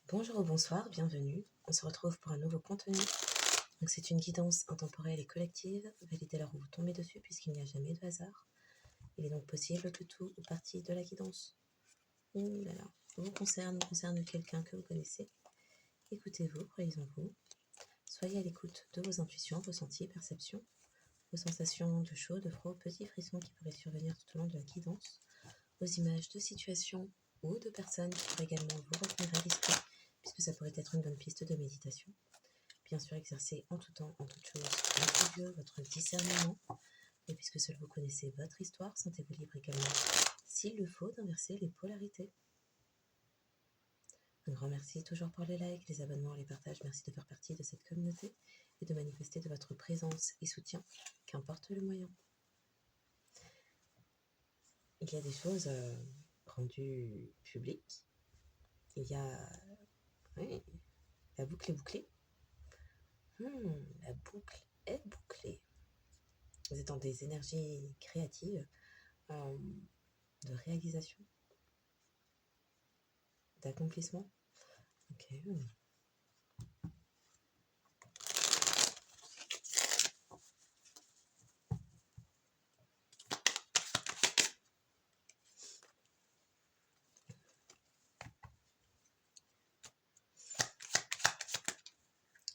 Bonjour ou bonsoir, bienvenue. On se retrouve pour un nouveau contenu. Donc c'est une guidance intemporelle et collective. Validez l'heure où vous tombez dessus puisqu'il n'y a jamais de hasard. Il est donc possible que tout ou partie de la guidance vous concerne quelqu'un que vous connaissez. Écoutez-vous, croyez en vous. Soyez à l'écoute de vos intuitions, ressentis, perceptions, vos sensations de chaud, de froid, petits frissons qui pourraient survenir tout au long de la guidance, vos images de situations ou de personnes qui pourraient également vous revenir à l'esprit, puisque ça pourrait être une bonne piste de méditation. Bien sûr, exercez en tout temps, en toute chose, votre Dieu, votre discernement, et puisque seul vous connaissez votre histoire, sentez-vous libre également, s'il le faut, d'inverser les polarités. Un grand merci toujours pour les likes, les abonnements, les partages. Merci de faire partie de cette communauté et de manifester de votre présence et soutien, qu'importe le moyen. Il y a des choses rendues publiques. Il y a... Oui, la boucle est bouclée. La boucle est bouclée. Vous êtes dans des énergies créatives, de réalisation, d'accomplissement. Ok.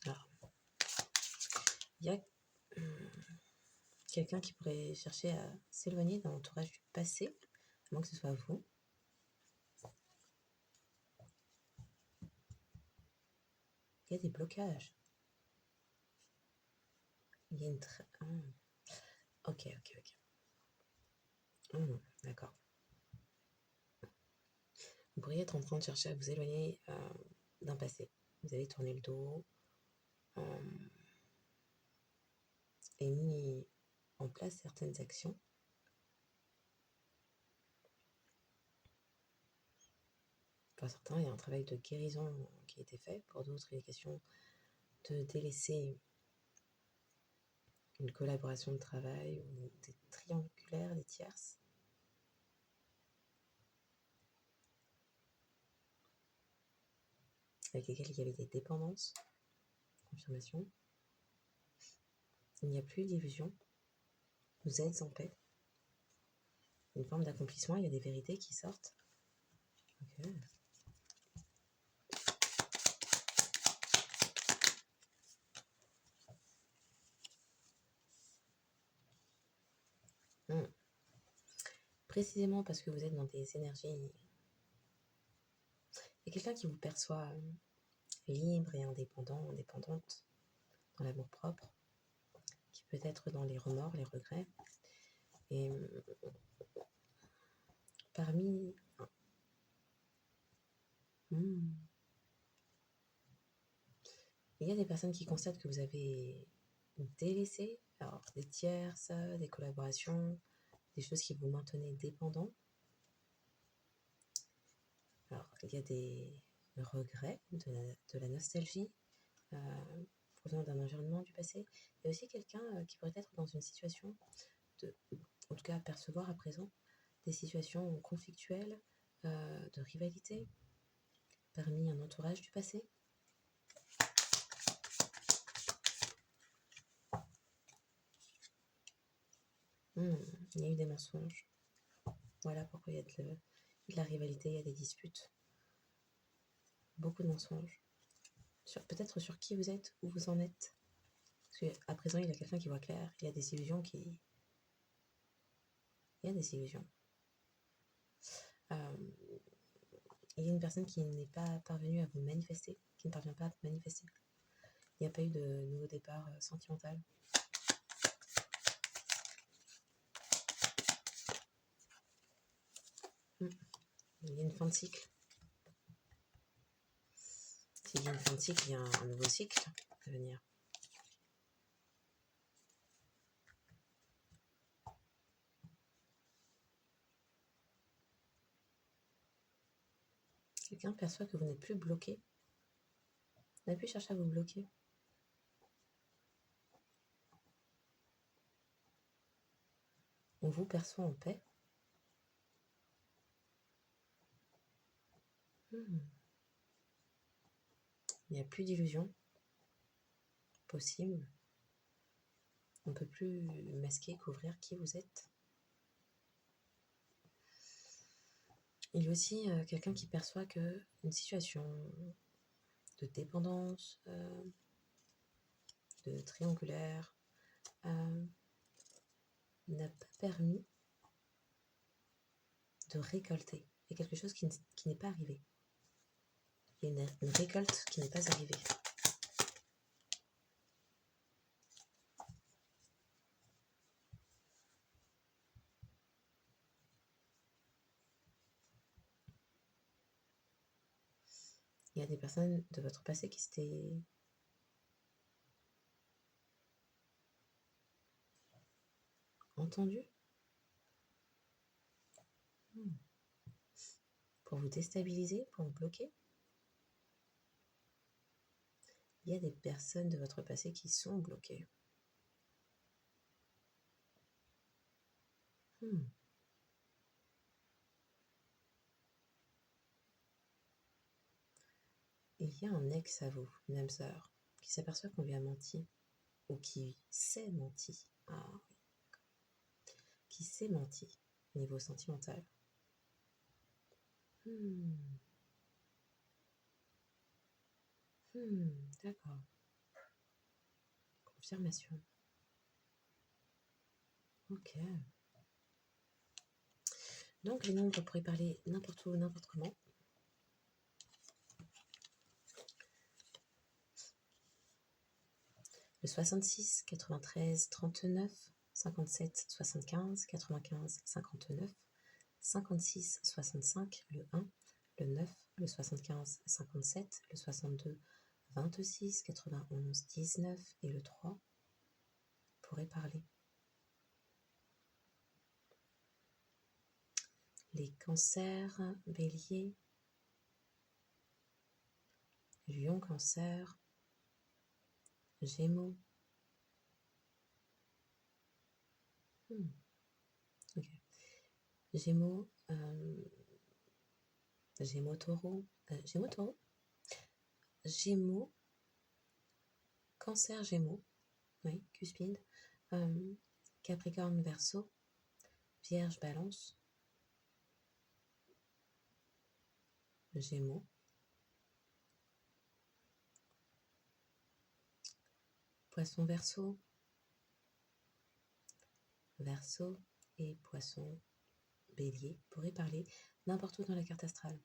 Alors, il y a quelqu'un qui pourrait chercher à s'éloigner d'un entourage du passé, à moins que ce soit vous. Il y a des blocages. Il y a une... Ok. D'accord. Vous pourriez être en train de chercher à vous éloigner d'un passé. Vous avez tourné le dos et mis en place certaines actions. Pour certains, il y a un travail de guérison qui a été fait. Pour d'autres, il est question de délaisser une collaboration de travail ou des triangulaires, des tierces. Avec lesquels il y avait des dépendances. Confirmation. Il n'y a plus d'illusion. Vous êtes en paix. Une forme d'accomplissement, il y a des vérités qui sortent. Ok. Précisément parce que vous êtes dans des énergies... Il y a quelqu'un qui vous perçoit libre et indépendant, indépendante, dans l'amour propre, qui peut être dans les remords, les regrets. Et parmi... il y a des personnes qui constatent que vous avez délaissé, alors des tierces, des collaborations, des choses qui vous maintenaient dépendant. Alors, il y a des regrets, de la nostalgie, provenant d'un environnement du passé. Il y a aussi quelqu'un qui pourrait être dans une situation en tout cas percevoir à présent, des situations conflictuelles, de rivalité, parmi un entourage du passé. Il y a eu des mensonges. Voilà pourquoi il y a de la rivalité, il y a des disputes. Beaucoup de mensonges. Peut-être sur qui vous êtes, où vous en êtes. Parce qu'à présent, il y a quelqu'un qui voit clair. Il y a des illusions qui... Il y a des illusions. Il y a une personne qui n'est pas parvenue à vous manifester, qui ne parvient pas à vous manifester. Il n'y a pas eu de nouveau départ sentimental. Il y a une fin de cycle. S'il y a une fin de cycle, il y a un nouveau cycle à venir. Quelqu'un perçoit que vous n'êtes plus bloqué. Vous n'avez plus cherché à vous bloquer. On vous perçoit en paix. Il n'y a plus d'illusion possible. On ne peut plus masquer, couvrir qui vous êtes. Il y a aussi quelqu'un qui perçoit que une situation de dépendance, de triangulaire, n'a pas permis de récolter. Il y a quelque chose qui n'est pas arrivé. Il y a une récolte qui n'est pas arrivée. Il y a des personnes de votre passé qui s'étaient entendues pour vous déstabiliser, pour vous bloquer. Il y a des personnes de votre passé qui sont bloquées. Il y a un ex à vous, une âme sœur, qui s'aperçoit qu'on lui a menti, ou qui s'est menti. Ah oui, qui s'est menti au niveau sentimental. D'accord. Confirmation. Ok. Donc les nombres pourraient parler n'importe où, n'importe comment. Le 66, 93, 39, 57, 75, 95, 59, 56, 65, le 1, le 9, le 75, 57, le 62, 26, 91, 19 et le 3 pourraient parler. Les cancers, bélier, lion, cancer, gémeaux. Ok. Gémeaux, Gémeaux, taureau, Gémeaux, cancer, gémeaux, oui, cuspide, Capricorne, verseau, vierge, balance, gémeaux, poisson, verseau, et poisson, bélier pourraient parler n'importe où dans la carte astrale.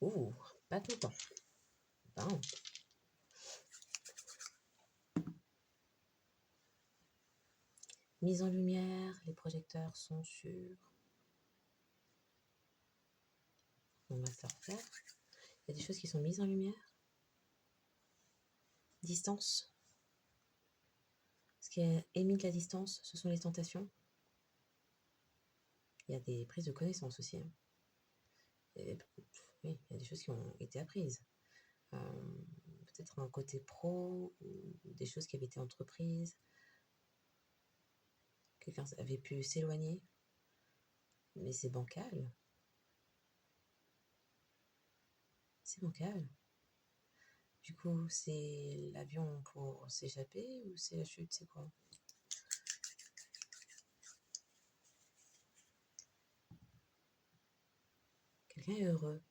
Ouh, pas tout le temps. Bon. Mise en lumière, les projecteurs sont sur mon master faire. Il y a des choses qui sont mises en lumière. Distance. Ce qui est émis de la distance, ce sont les tentations. Il y a des prises de connaissance aussi. Et, oui, il y a des choses qui ont été apprises. Peut-être un côté pro, ou des choses qui avaient été entreprises. Quelqu'un avait pu s'éloigner, mais c'est bancal. C'est bancal. Du coup, c'est l'avion pour s'échapper ou c'est la chute, c'est quoi? Quelqu'un est heureux.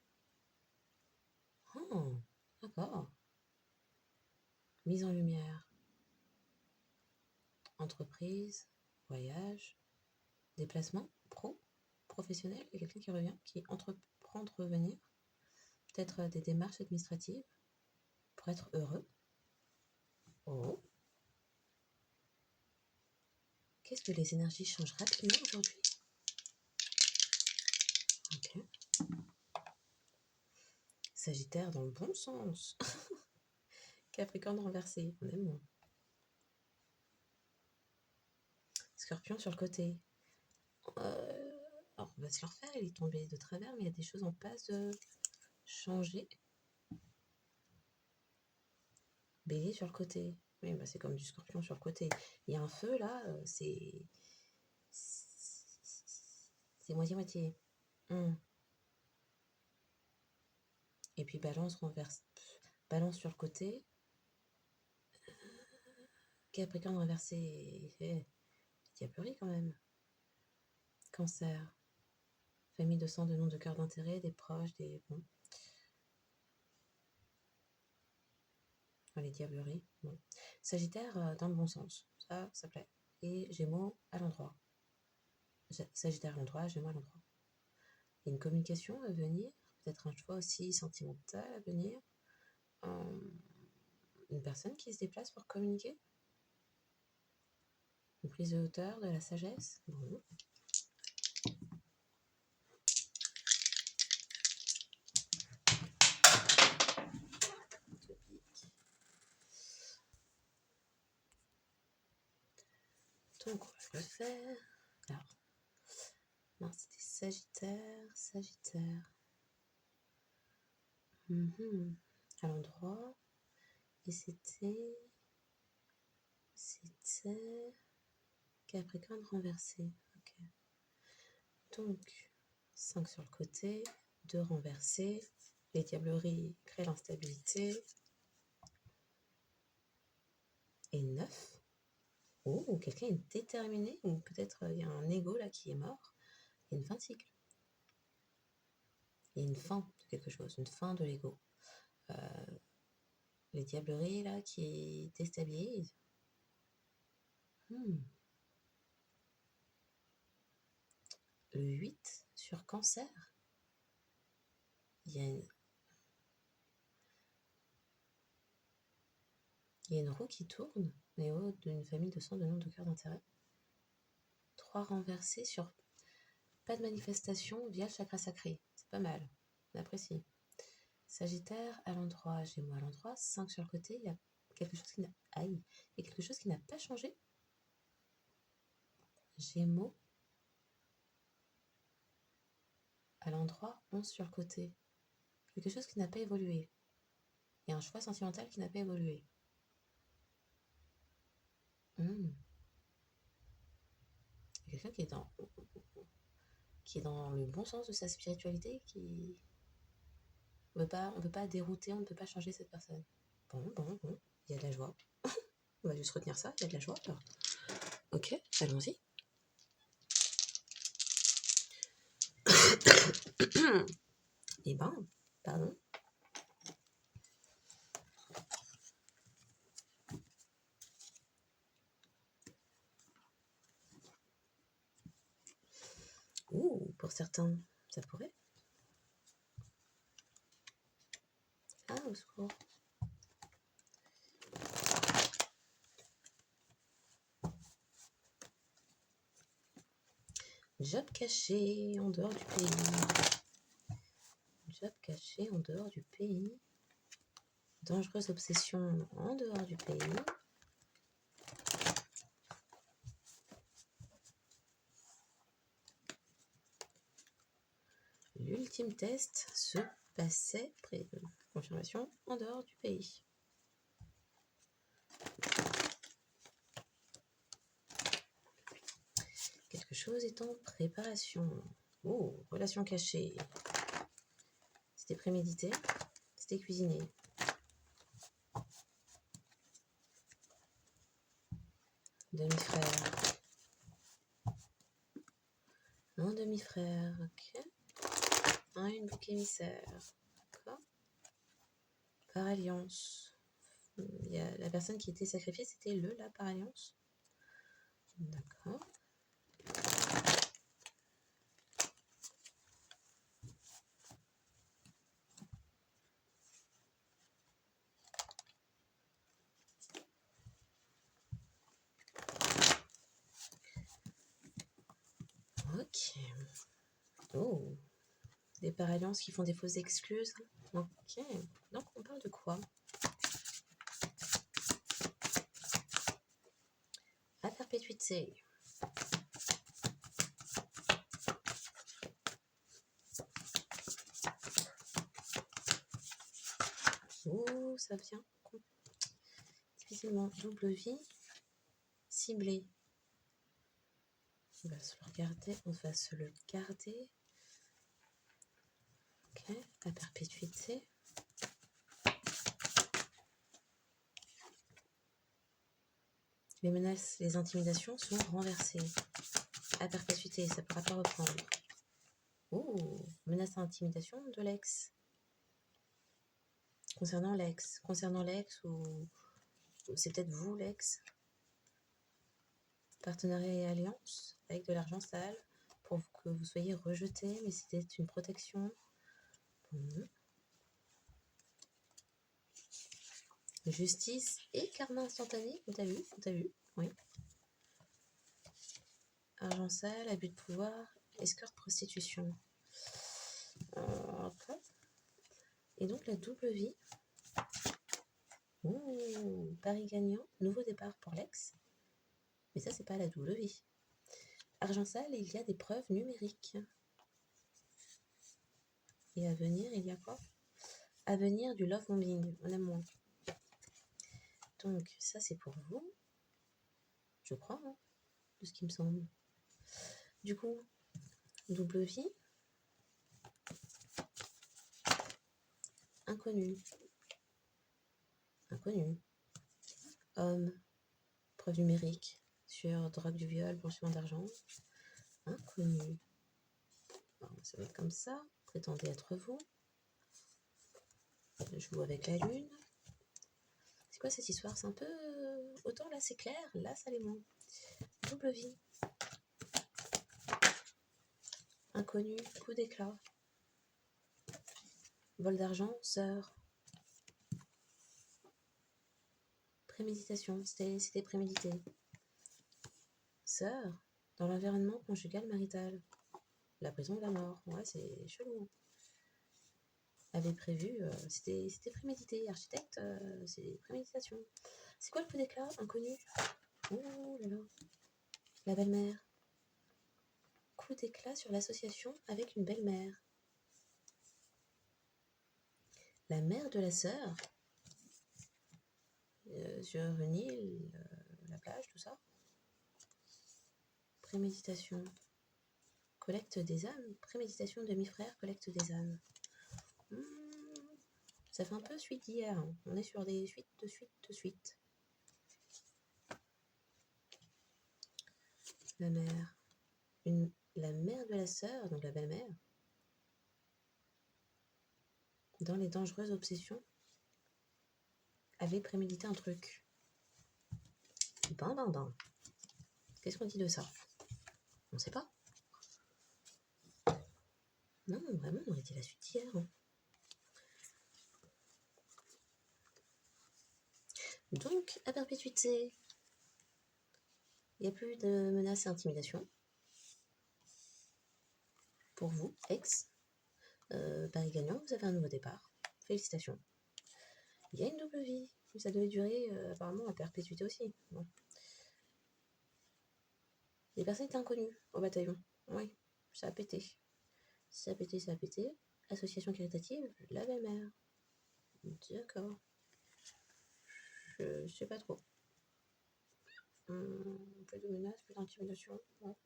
Oh, d'accord. Mise en lumière. Entreprise, voyage, déplacement, professionnel. Il y a quelqu'un qui revient, qui entreprend de revenir. Peut-être des démarches administratives pour être heureux. Oh. Qu'est-ce que les énergies changent rapidement aujourd'hui? Sagittaire dans le bon sens. Capricorne renversé, on aime moins. Scorpion sur le côté. Alors on va se le refaire, il est tombé de travers, mais il y a des choses en passe de changer. Bélier sur le côté. Oui, bah c'est comme du scorpion sur le côté. Il y a un feu là, c'est moitié-moitié. Et puis balance renverse. Balance sur le côté. Capricorne renversé. Diablerie quand même. Cancer. Famille de sang, de nom, de cœur d'intérêt, des proches, des... Bon. Les diableries. Bon. Sagittaire dans le bon sens. Ça plaît. Et Gémeaux à l'endroit. Sagittaire à l'endroit, Gémeaux à l'endroit. Il y a une communication à venir. Peut-être un choix aussi sentimental à venir. Une personne qui se déplace pour communiquer. Une prise de hauteur, de la sagesse. Bon. Donc on va le faire. Alors, non, c'était Sagittaire. À l'endroit. Et c'était Capricorne renversé. Ok. Donc, 5 sur le côté, 2 renversés. Les diableries créent l'instabilité. Et 9. Oh, quelqu'un est déterminé, ou peut-être il y a un ego là qui est mort. Il y a une fin de cycle. Il y a une fin de quelque chose, une fin de l'ego. Les diableries là qui déstabilisent. Le 8 sur Cancer. Il y a une roue qui tourne, mais d'une famille de sang, de nom, de cœur d'intérêt. 3 renversés sur pas de manifestation via le chakra sacré. C'est pas mal, on apprécie. Sagittaire à l'endroit, Gémeaux à l'endroit, 5 sur le côté, il y a quelque chose qui n'a pas changé. Gémeaux à l'endroit, 11 sur le côté. Quelque chose qui n'a pas évolué. Il y a un choix sentimental qui n'a pas évolué. Il y a quelqu'un qui est dans le bon sens de sa spiritualité, qui... On ne peut pas dérouter, on ne peut pas changer cette personne. Bon, il y a de la joie. On va juste retenir ça, il y a de la joie. Alors. Ok, allons-y. Eh ben, pardon. Ouh, pour certains, ça pourrait. Ah, au secours. Job caché en dehors du pays. Job caché en dehors du pays. Dangereuse obsession en dehors du pays. L'ultime test se passait, confirmation, en dehors du pays. Quelque chose est en préparation. Oh, relation cachée. C'était prémédité, c'était cuisiné. Demi-frère. Un demi-frère, ok. Une bouc émissaire. D'accord. Par alliance. Il y a la personne qui était sacrifiée, c'était la par alliance. D'accord. Ok. Oh. Des par-alliances qui font des fausses excuses. Ok. Donc, on parle de quoi? À perpétuité. Oh, ça vient difficilement. Double vie. Ciblé. On va se le regarder. On va se le garder. Ok. À perpétuité. Les menaces, les intimidations sont renversées. À perpétuité, ça ne pourra pas reprendre. Oh, menace à intimidation de l'ex. Concernant l'ex. Concernant l'ex ou c'est peut-être vous l'ex. Partenariat et alliance avec de l'argent sale pour que vous soyez rejeté, mais c'était une protection. Justice et karma instantané. T'as vu? T'as vu? Oui. Argent sale, abus de pouvoir, escorte, prostitution. Et donc la double vie. Ouh, pari gagnant, nouveau départ pour l'ex. Mais ça, c'est pas la double vie. Argent sale, il y a des preuves numériques. Et à venir, il y a quoi? À venir, du love bombing, en amour. Donc, ça, c'est pour vous. Je crois, hein, de ce qui me semble. Du coup, double vie. Inconnu. Inconnu. Homme. Preuve numérique sur drogue du viol, blanchiment d'argent. Inconnu. Bon, ça va être comme ça. Prétendez être vous. Je joue avec la lune. C'est quoi cette histoire? C'est un peu... Autant là c'est clair, là ça l'est moins. Double vie. Inconnu, coup d'éclat. Vol d'argent, sœur. Préméditation, c'était prémédité. Sœur, dans l'environnement conjugal marital. La prison de la mort. Ouais, c'est chelou. Avait prévu, c'était prémédité. Architecte, c'est préméditation. C'est quoi le coup d'éclat? Inconnu. Oh là là. La belle-mère. Coup d'éclat sur l'association avec une belle-mère. La mère de la sœur. Sur une île, la plage, tout ça. Préméditation. Collecte des âmes. Préméditation demi-frère, collecte des âmes. Ça fait un peu suite d'hier. Hein. On est sur des suites de suite de suite. La mère. La mère de la sœur, donc la belle-mère, dans les dangereuses obsessions, avait prémédité un truc. Ben. Qu'est-ce qu'on dit de ça? On ne sait pas. Non, vraiment, on aurait dit la suite d'hier. Hein. Donc, à perpétuité, il n'y a plus de menaces et intimidations. Pour vous, ex, pari gagnant, vous avez un nouveau départ. Félicitations. Il y a une double vie. Ça devait durer apparemment à perpétuité aussi. Bon. Les personnes étaient inconnues au bataillon. Oui, ça a pété. Ça a pété. Association caritative, la belle-mère. D'accord. Je sais pas trop. Plus de menaces, plus d'intimidation. Ouais.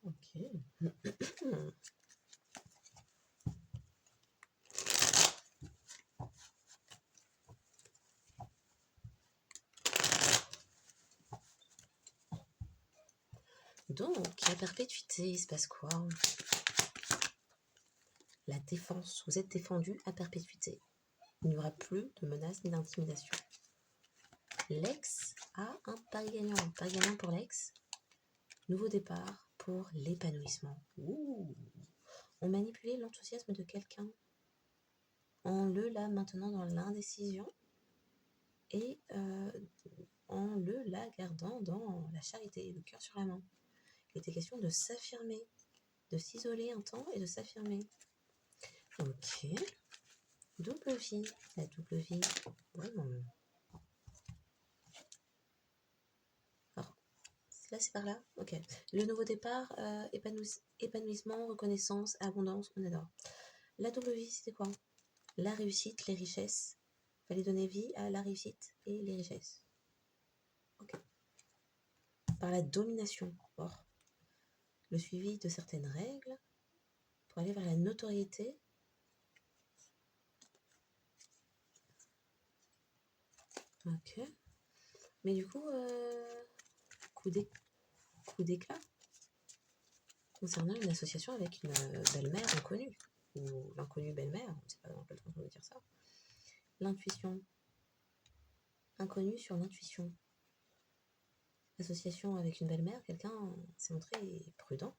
Ok. Donc, à perpétuité, il se passe quoi? La défense. Vous êtes défendu à perpétuité. Il n'y aura plus de menaces ni d'intimidation. L'ex a un pari gagnant. Pari gagnant pour l'ex. Nouveau départ pour l'épanouissement. Ouh. On manipulait l'enthousiasme de quelqu'un en la maintenant dans l'indécision et en la gardant dans la charité, le cœur sur la main. Il était question de s'affirmer, de s'isoler un temps et de s'affirmer. Ok. Double vie. La double vie. Vraiment. Alors, là, c'est par là. Ok. Le nouveau départ, épanouissement, reconnaissance, abondance, on adore. La double vie, c'était quoi? La réussite, les richesses. Fallait donner vie à la réussite et les richesses. Ok. Par la domination. Or, le suivi de certaines règles pour aller vers la notoriété. Ok. Mais du coup, coup d'éclat concernant une association avec une belle-mère inconnue. Ou l'inconnue belle-mère, on ne sait pas dans quel sens on veut dire ça. L'intuition. Inconnue sur l'intuition. Association avec une belle-mère, quelqu'un s'est montré prudent.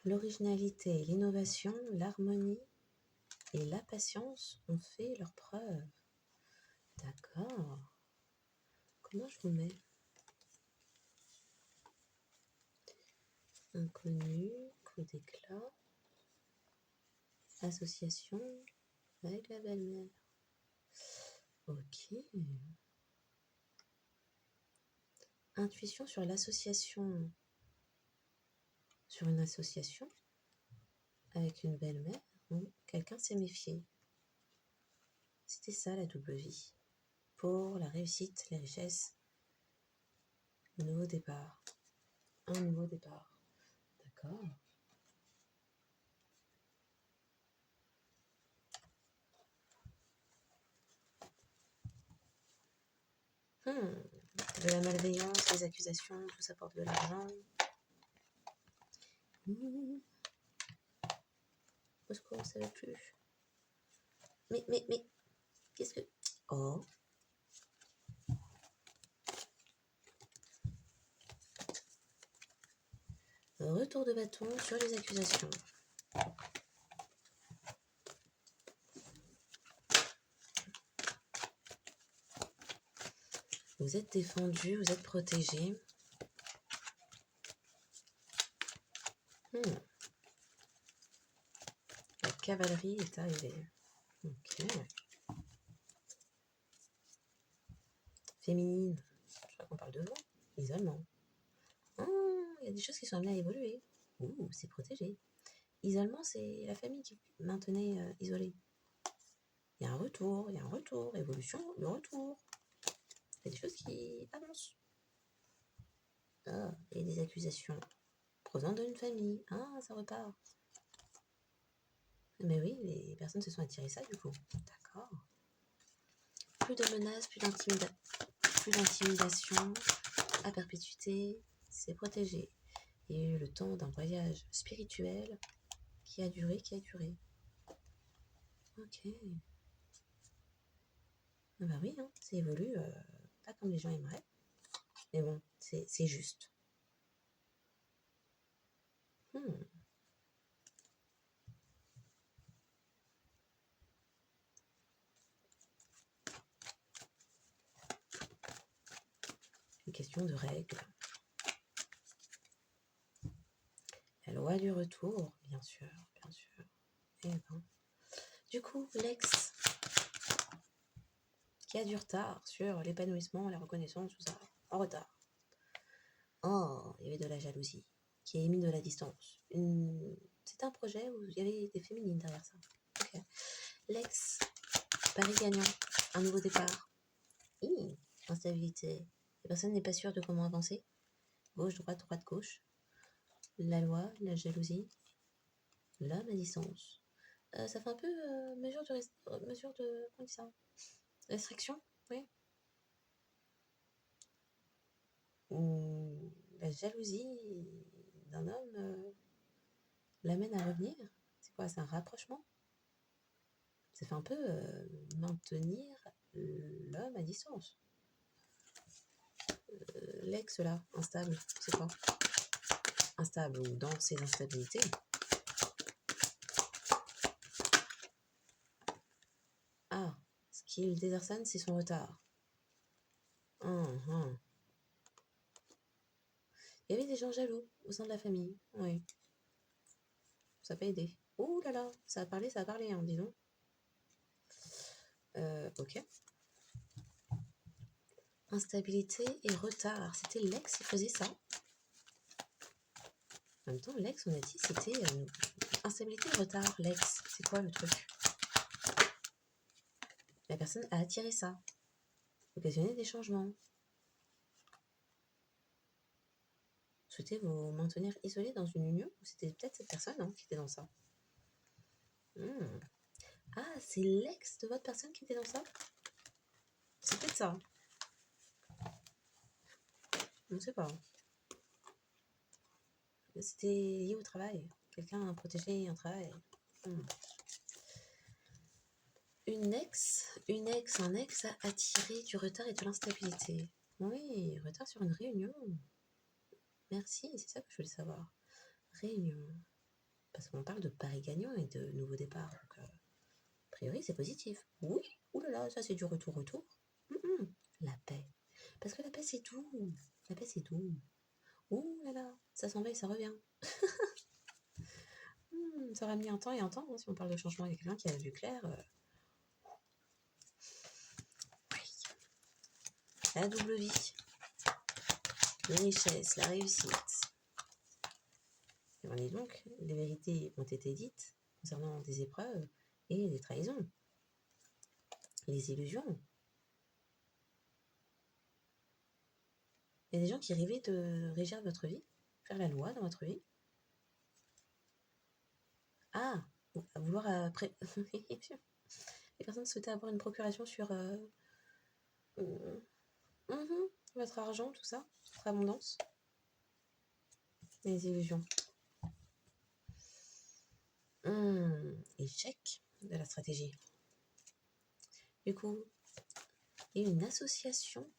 L'originalité, l'innovation, l'harmonie et la patience ont fait leurs preuves. D'accord. Comment je vous mets? Inconnu, coup d'éclat, association avec la belle-mère. Ok. Intuition sur l'association. Sur une association avec une belle-mère, quelqu'un s'est méfié. C'était ça la double vie. Pour la réussite, les richesses, le nouveau départ. Un nouveau départ. D'accord. De la malveillance, des accusations, tout ça porte de l'argent. Au secours, ça ne va plus. Mais, qu'est-ce que... Oh. Retour de bâton sur les accusations. Vous êtes défendu, vous êtes protégé. La cavalerie est arrivée. Ok. Féminine. Je crois qu'on parle de vous. Isolement. Il y a des choses qui sont amenées à évoluer. Ouh, c'est protégé. Isolement, c'est la famille qui maintenait isolée. Il y a un retour, évolution, le retour. Il y a des choses qui avancent. Ah, et des accusations provenant d'une famille. Ah, ça repart. Mais oui, les personnes se sont attirées ça du coup. D'accord. Plus de menaces, plus d'intimidation à perpétuité, c'est protégé. Il y a eu le temps d'un voyage spirituel qui a duré. Ok. Ah bah oui, ça évolue, pas comme les gens aimeraient. Mais bon, c'est juste. Une question de règles. La loi du retour, bien sûr. Et ben. Du coup, l'ex qui a du retard sur l'épanouissement, la reconnaissance, tout ça, en retard. Oh, il y avait de la jalousie qui a émis de la distance. C'est un projet où il y avait des féminines derrière ça. Ok. L'ex, Paris gagnant, un nouveau départ. Instabilité. La personne n'est pas sûre de comment avancer. Gauche, droite, gauche. La loi, la jalousie, l'homme à distance. Ça fait un peu mesure de comment on dit ça? Restriction, oui. La jalousie d'un homme l'amène à revenir. C'est quoi? C'est un rapprochement? Ça fait un peu maintenir l'homme à distance. L'ex là, instable, c'est quoi? Instable ou dans ses instabilités. Ah, ce qui le désarçonne, c'est son retard. Il y avait des gens jaloux au sein de la famille. Oui, ça n'a pas aidé. Ouh là là, ça a parlé, hein, dis donc. Ok. Instabilité et retard. C'était l'ex qui faisait ça. En même temps, l'ex, on a dit, c'était instabilité et retard. L'ex, c'est quoi le truc? La personne a attiré ça. Occasionné des changements. Souhaitez vous maintenir isolé dans une union? Ou c'était peut-être cette personne qui était dans ça? Ah, c'est l'ex de votre personne qui était dans ça? C'est peut-être ça. On ne sait pas. C'était lié au travail. Quelqu'un a protégé un travail. Un ex a attiré du retard et de l'instabilité. Oui, retard sur une réunion. Merci, c'est ça que je voulais savoir. Réunion. Parce qu'on parle de pari gagnant et de nouveau départ. Donc, a priori, c'est positif. Oui, oulala, ça c'est du retour-retour. La paix. Parce que la paix, c'est tout. La paix, c'est tout. Ouh là là, ça s'en va et ça revient. Ça aura mis un temps et un temps, si on parle de changement avec quelqu'un qui a vu clair. Oui. La double vie. Les richesses, la réussite. Et on dit donc, les vérités ont été dites concernant des épreuves et des trahisons. Les illusions. Il y a des gens qui rêvaient de régir votre vie, faire la loi dans votre vie. Ah, à vouloir après. Les personnes souhaitaient avoir une procuration sur votre argent, tout ça, votre abondance. Les illusions. Échec de la stratégie. Du coup, il y a une association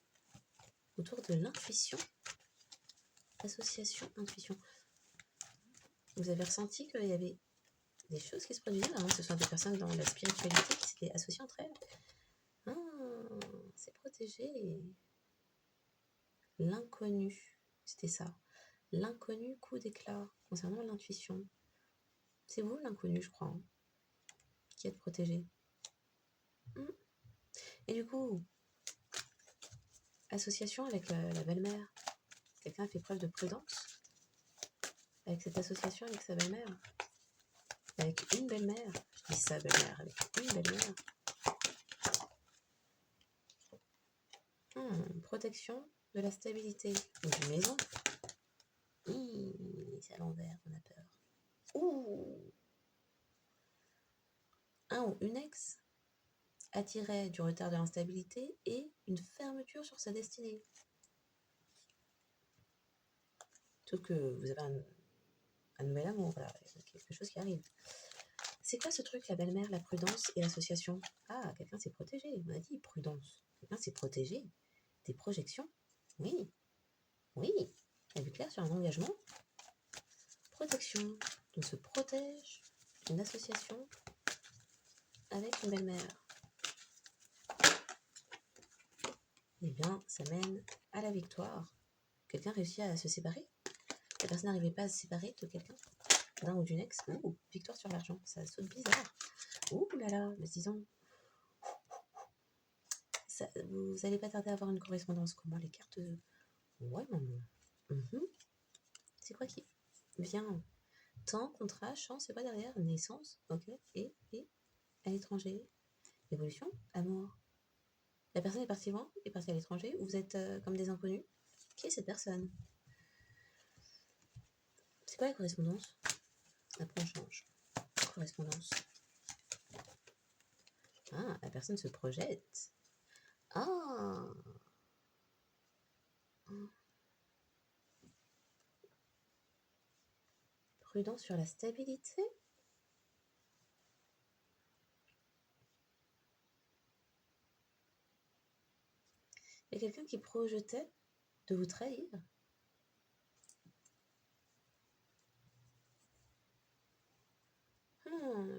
autour de l'intuition. Association, intuition. Vous avez ressenti qu'il y avait des choses qui se produisaient avant que ce soit des personnes dans la spiritualité qui s'étaient associées entre elles. C'est protégé. L'inconnu, c'était ça. L'inconnu, coup d'éclat concernant l'intuition. C'est vous l'inconnu, je crois, qui êtes protégé. Et du coup, association avec la belle-mère. Quelqu'un a fait preuve de prudence avec cette association avec sa belle-mère. Avec une belle-mère. Je dis sa belle-mère, avec une belle-mère. Protection de la stabilité. D'une maison. C'est à l'envers, on a peur. Un ou une ex attirait du retard de l'instabilité et une fermeture sur sa destinée. Sauf que vous avez un nouvel amour, voilà, quelque chose qui arrive. C'est quoi ce truc, la belle-mère, la prudence et l'association? Ah, quelqu'un s'est protégé, on a dit prudence. Quelqu'un s'est protégé des projections. Oui, a vu clair sur un engagement. Protection, on se protège d'une association avec une belle-mère. Eh bien, ça mène à la victoire. Quelqu'un réussit à se séparer. La personne n'arrivait pas à se séparer de quelqu'un, d'un ou d'une ex. Victoire sur l'argent, ça saute bizarre. Ouh là là, mais disons, ça, vous n'allez pas tarder à avoir une correspondance. Comment les cartes... Ouais, maman. C'est quoi qui vient? Temps, contrat, chance, c'est quoi derrière? Naissance, ok. Et à l'étranger. Évolution, amour. La personne est partie loin, est partie à l'étranger, ou vous êtes comme des inconnus? Qui est cette personne? C'est quoi la correspondance? Après on change. Correspondance. Ah, la personne se projette. Prudent sur la stabilité. Il y a quelqu'un qui projetait de vous trahir.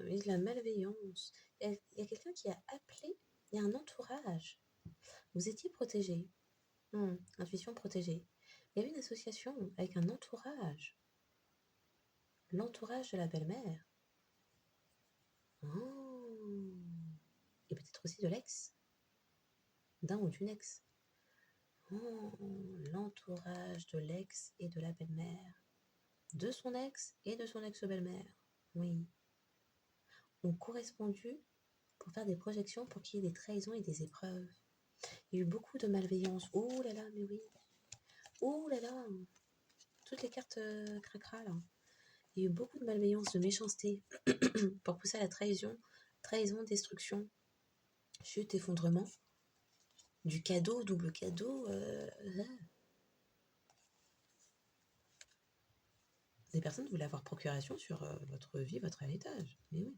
Et de la malveillance. Il y a quelqu'un qui a appelé, il y a un entourage. Vous étiez protégé. Intuition protégée. Il y avait une association avec un entourage. L'entourage de la belle-mère. Oh. Et peut-être aussi de l'ex. D'un ou d'une ex. Oh, l'entourage de l'ex et de la belle-mère. De son ex et de son ex-belle-mère. Oui. Ont correspondu pour faire des projections pour qu'il y ait des trahisons et des épreuves. Il y a eu beaucoup de malveillance. Oh là là, mais oui. Oh là là. Toutes les cartes cracra là. Il y a eu beaucoup de malveillance, de méchanceté pour pousser à la trahison, destruction, chute, effondrement. Du cadeau, double cadeau. Des personnes voulaient avoir procuration sur votre vie, votre héritage. Mais oui.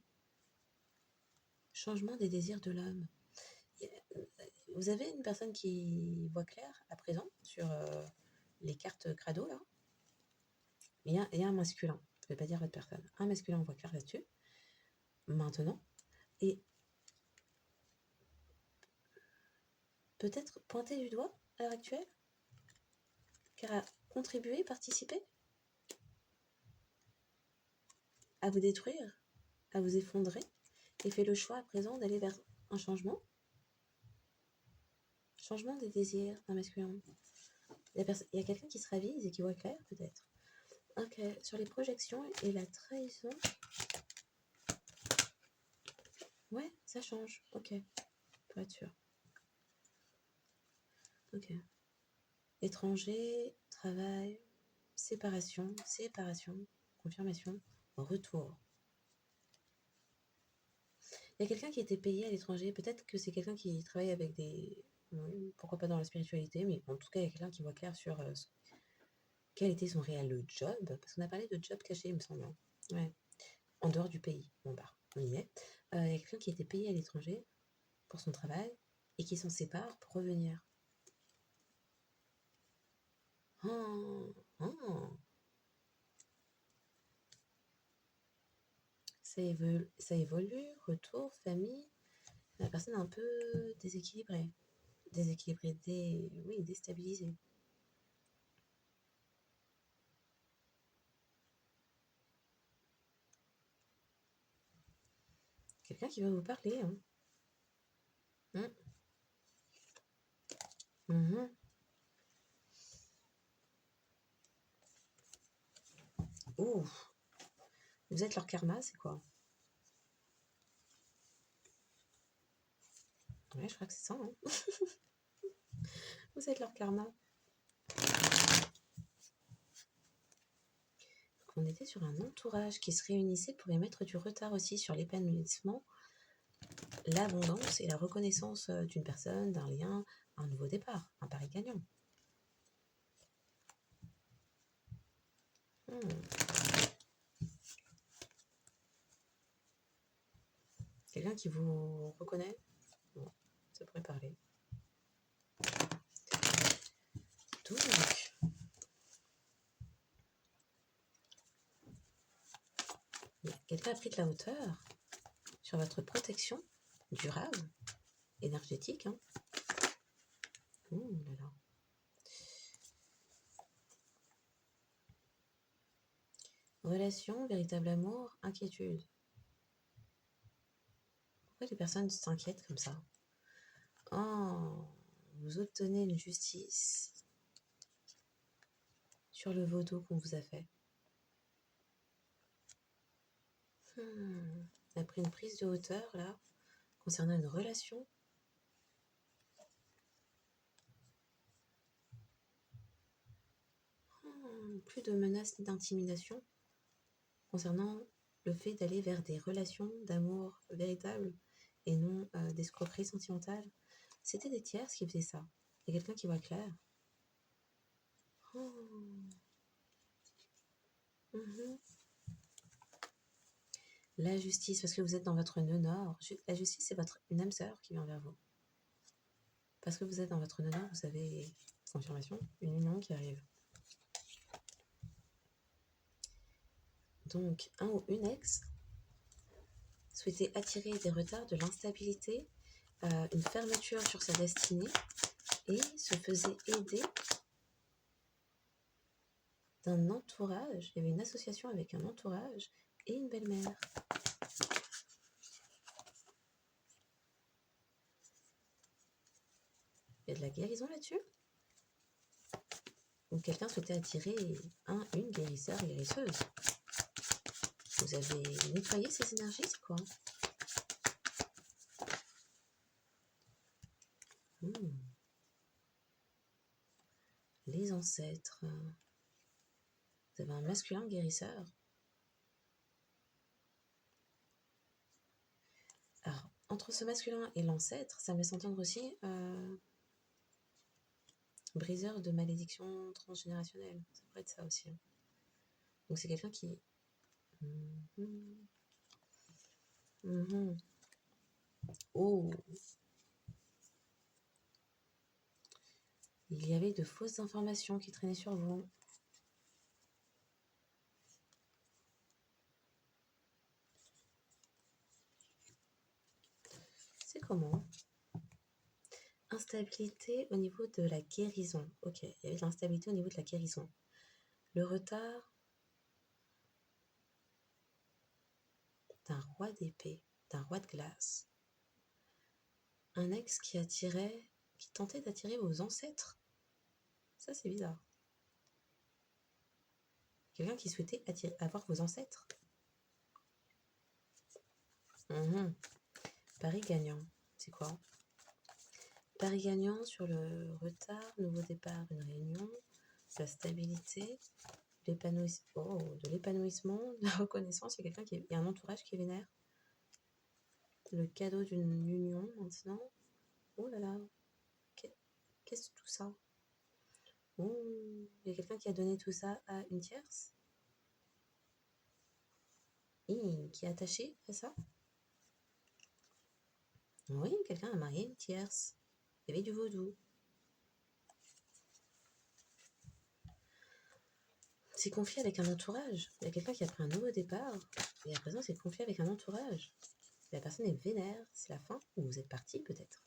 Changement des désirs de l'homme. Vous avez une personne qui voit clair à présent sur les cartes crado là. Il y a un masculin. Je ne vais pas dire votre personne. Un masculin voit clair là-dessus. Maintenant. Et peut-être pointer du doigt à l'heure actuelle, car a contribué, participé à vous détruire, à vous effondrer, et fait le choix à présent d'aller vers un changement des désirs d'un masculin. Il y a quelqu'un qui se ravise et qui voit clair, peut-être. Ok, sur les projections et la trahison. Ouais, ça change. Ok, pour être sûr. Ok. Étranger, travail, séparation, confirmation, retour. Il y a quelqu'un qui était payé à l'étranger. Peut-être que c'est quelqu'un qui travaille avec des... pourquoi pas dans la spiritualité, mais en tout cas, il y a quelqu'un qui voit clair sur quel était son réel job. Parce qu'on a parlé de job caché, il me semble. Ouais. En dehors du pays. Bon, bah, on y est. Il y a quelqu'un qui était payé à l'étranger pour son travail et qui s'en sépare pour revenir. Oh, oh. Ça évolue, retour, famille. La personne est un peu déséquilibrée. Déstabilisée. Quelqu'un qui va vous parler. Hein. Mmh. Ouh. Vous êtes leur karma, c'est quoi? Ouais, je crois que c'est ça. Hein. Vous êtes leur karma. On était sur un entourage qui se réunissait pour y mettre du retard aussi sur l'épanouissement, l'abondance et la reconnaissance d'une personne, d'un lien, un nouveau départ, un pari gagnant. Quelqu'un qui vous reconnaît? Bon, ça pourrait parler. Donc, quelqu'un a pris de la hauteur sur votre protection durable, énergétique. Hein. Ouh là là. Relation, véritable amour, inquiétude. Pourquoi les personnes s'inquiètent comme ça? Oh, vous obtenez une justice sur le vaudou qu'on vous a fait. Après une prise de hauteur, là, concernant une relation. Plus de menaces ni d'intimidation concernant le fait d'aller vers des relations d'amour véritables et non d'escroquerie sentimentale. C'était des tierces qui faisaient ça. Il y a quelqu'un qui voit clair. La justice, parce que vous êtes dans votre nœud nord. La justice, c'est une âme sœur qui vient vers vous. Parce que vous êtes dans votre nœud nord, vous avez, confirmation, une union qui arrive. Donc, un ou une ex souhaitait attirer des retards, de l'instabilité, une fermeture sur sa destinée et se faisait aider d'un entourage. Il y avait une association avec un entourage et une belle-mère. Il y a de la guérison là-dessus? Ou quelqu'un souhaitait attirer une guérisseur, guérisseuse. Vous avez nettoyé ces énergies, c'est quoi? Les ancêtres. Vous avez un masculin guérisseur. Alors, entre ce masculin et l'ancêtre, ça me laisse entendre aussi briseur de malédiction transgénérationnelle. Ça pourrait être ça aussi. Donc c'est quelqu'un qui... Oh! Il y avait de fausses informations qui traînaient sur vous. C'est comment? Instabilité au niveau de la guérison. Ok, il y avait de l'instabilité au niveau de la guérison. Le retard d'un roi d'épée, d'un roi de glace. Un ex qui tentait d'attirer vos ancêtres. Ça, c'est bizarre. Quelqu'un qui souhaitait avoir vos ancêtres. Pari gagnant. C'est quoi? Pari gagnant sur le retard, nouveau départ, une réunion, la stabilité, de l'épanouissement, de la reconnaissance. Il y a un entourage qui est vénère. Le cadeau d'une union maintenant. Oh là là. Qu'est-ce que tout ça? Oh, il y a quelqu'un qui a donné tout ça à une tierce? Qui est attaché à ça? Oui, quelqu'un a marié une tierce. Il y avait du vaudou. C'est confié avec un entourage. Il y a quelqu'un qui a pris un nouveau départ et à présent c'est confié avec un entourage. La personne est vénère, c'est la fin, ou vous êtes parti peut-être.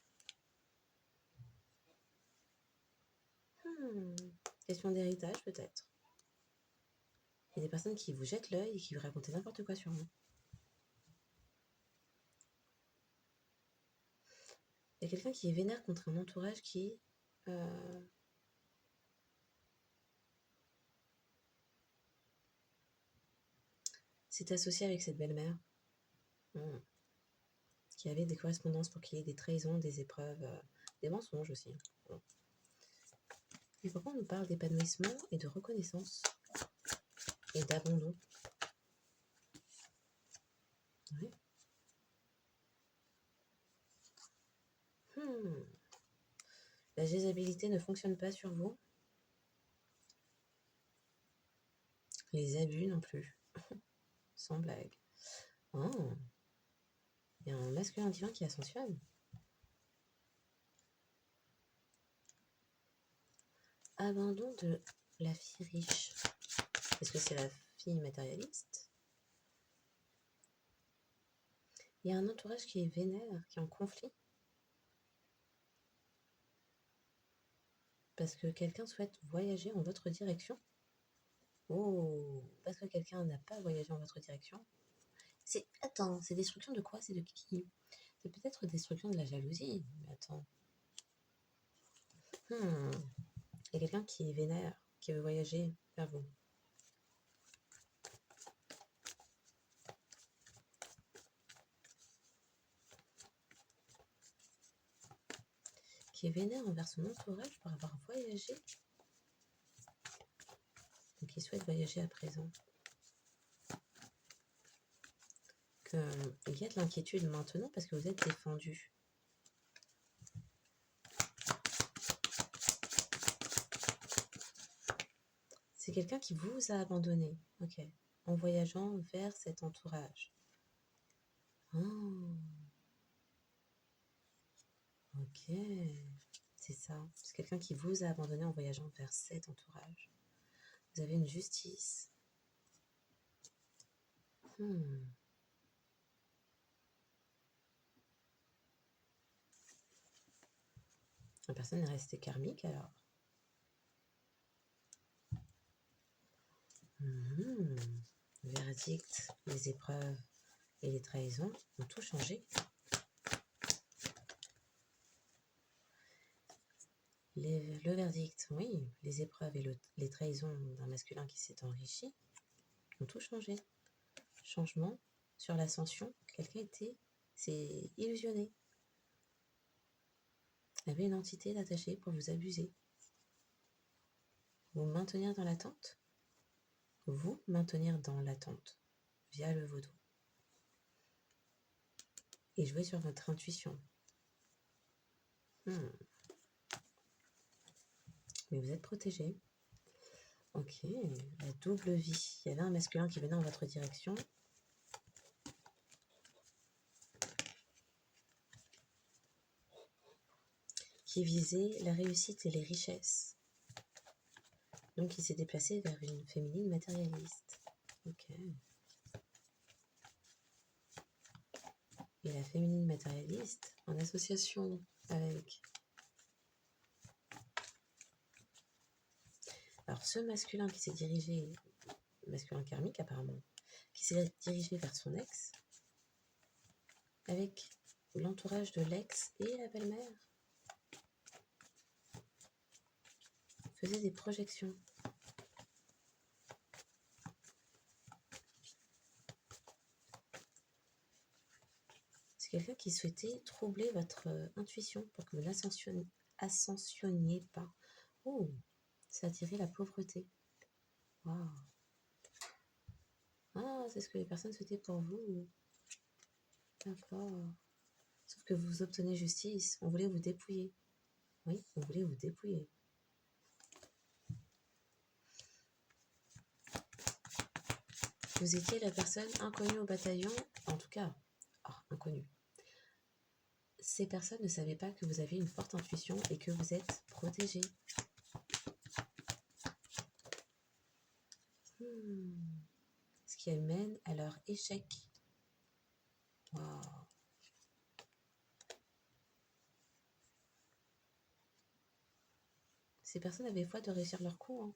Question d'héritage peut-être. Il y a des personnes qui vous jettent l'œil et qui vous racontent n'importe quoi sur vous. Il y a quelqu'un qui est vénère contre un entourage qui... s'est associé avec cette belle-mère. Qui avait des correspondances pour qu'il y ait des trahisons, des épreuves, des mensonges aussi. Et pourquoi on nous parle d'épanouissement et de reconnaissance et d'abandon? Ouais. La gésibilité ne fonctionne pas sur vous. Les abus non plus. Sans blague. Oh. Il y a un masculin divin qui ascensionne. Abandon de la fille riche. Est-ce que c'est la fille matérialiste? Il y a un entourage qui est vénère, qui est en conflit. Parce que quelqu'un souhaite voyager en votre direction. Oh, parce que quelqu'un n'a pas voyagé en votre direction. Attends, c'est destruction de quoi? C'est de qui? C'est peut-être destruction de la jalousie. Mais attends. Il y a quelqu'un qui est vénère, qui veut voyager vers vous. Qui est vénère envers son entourage pour avoir voyagé. Donc il souhaite voyager à présent. Il y a de l'inquiétude maintenant parce que vous êtes défendu. C'est quelqu'un qui vous a abandonné, ok, en voyageant vers cet entourage. Ok, c'est ça. C'est quelqu'un qui vous a abandonné en voyageant vers cet entourage. Vous avez une justice. La personne est restée karmique alors. Mhm. Verdict, les épreuves et les trahisons ont tout changé. Le verdict, oui, les épreuves et les trahisons d'un masculin qui s'est enrichi ont tout changé. Changement sur l'ascension, quelqu'un s'est illusionné, avait une entité attachée pour vous abuser, vous maintenir dans l'attente, via le vaudou et jouer sur votre intuition. Mais vous êtes protégé. Ok, la double vie. Il y avait un masculin qui venait en votre direction. Qui visait la réussite et les richesses. Donc il s'est déplacé vers une féminine matérialiste. Ok. Et la féminine matérialiste, en association avec... Alors ce masculin qui s'est dirigé, masculin karmique apparemment, qui s'est dirigé vers son ex, avec l'entourage de l'ex et la belle-mère, faisait des projections. C'est quelqu'un qui souhaitait troubler votre intuition pour que vous n'ascensionniez pas. Oh, ça attirait la pauvreté. Waouh. Ah, c'est ce que les personnes souhaitaient pour vous. D'accord. Sauf que vous obtenez justice. On voulait vous dépouiller. Oui, on voulait vous dépouiller. Vous étiez la personne inconnue au bataillon. En tout cas, inconnue. Ces personnes ne savaient pas que vous aviez une forte intuition et que vous êtes protégé. Ce qui mène à leur échec. Waouh. Ces personnes avaient foi de réussir leur coup. Hein.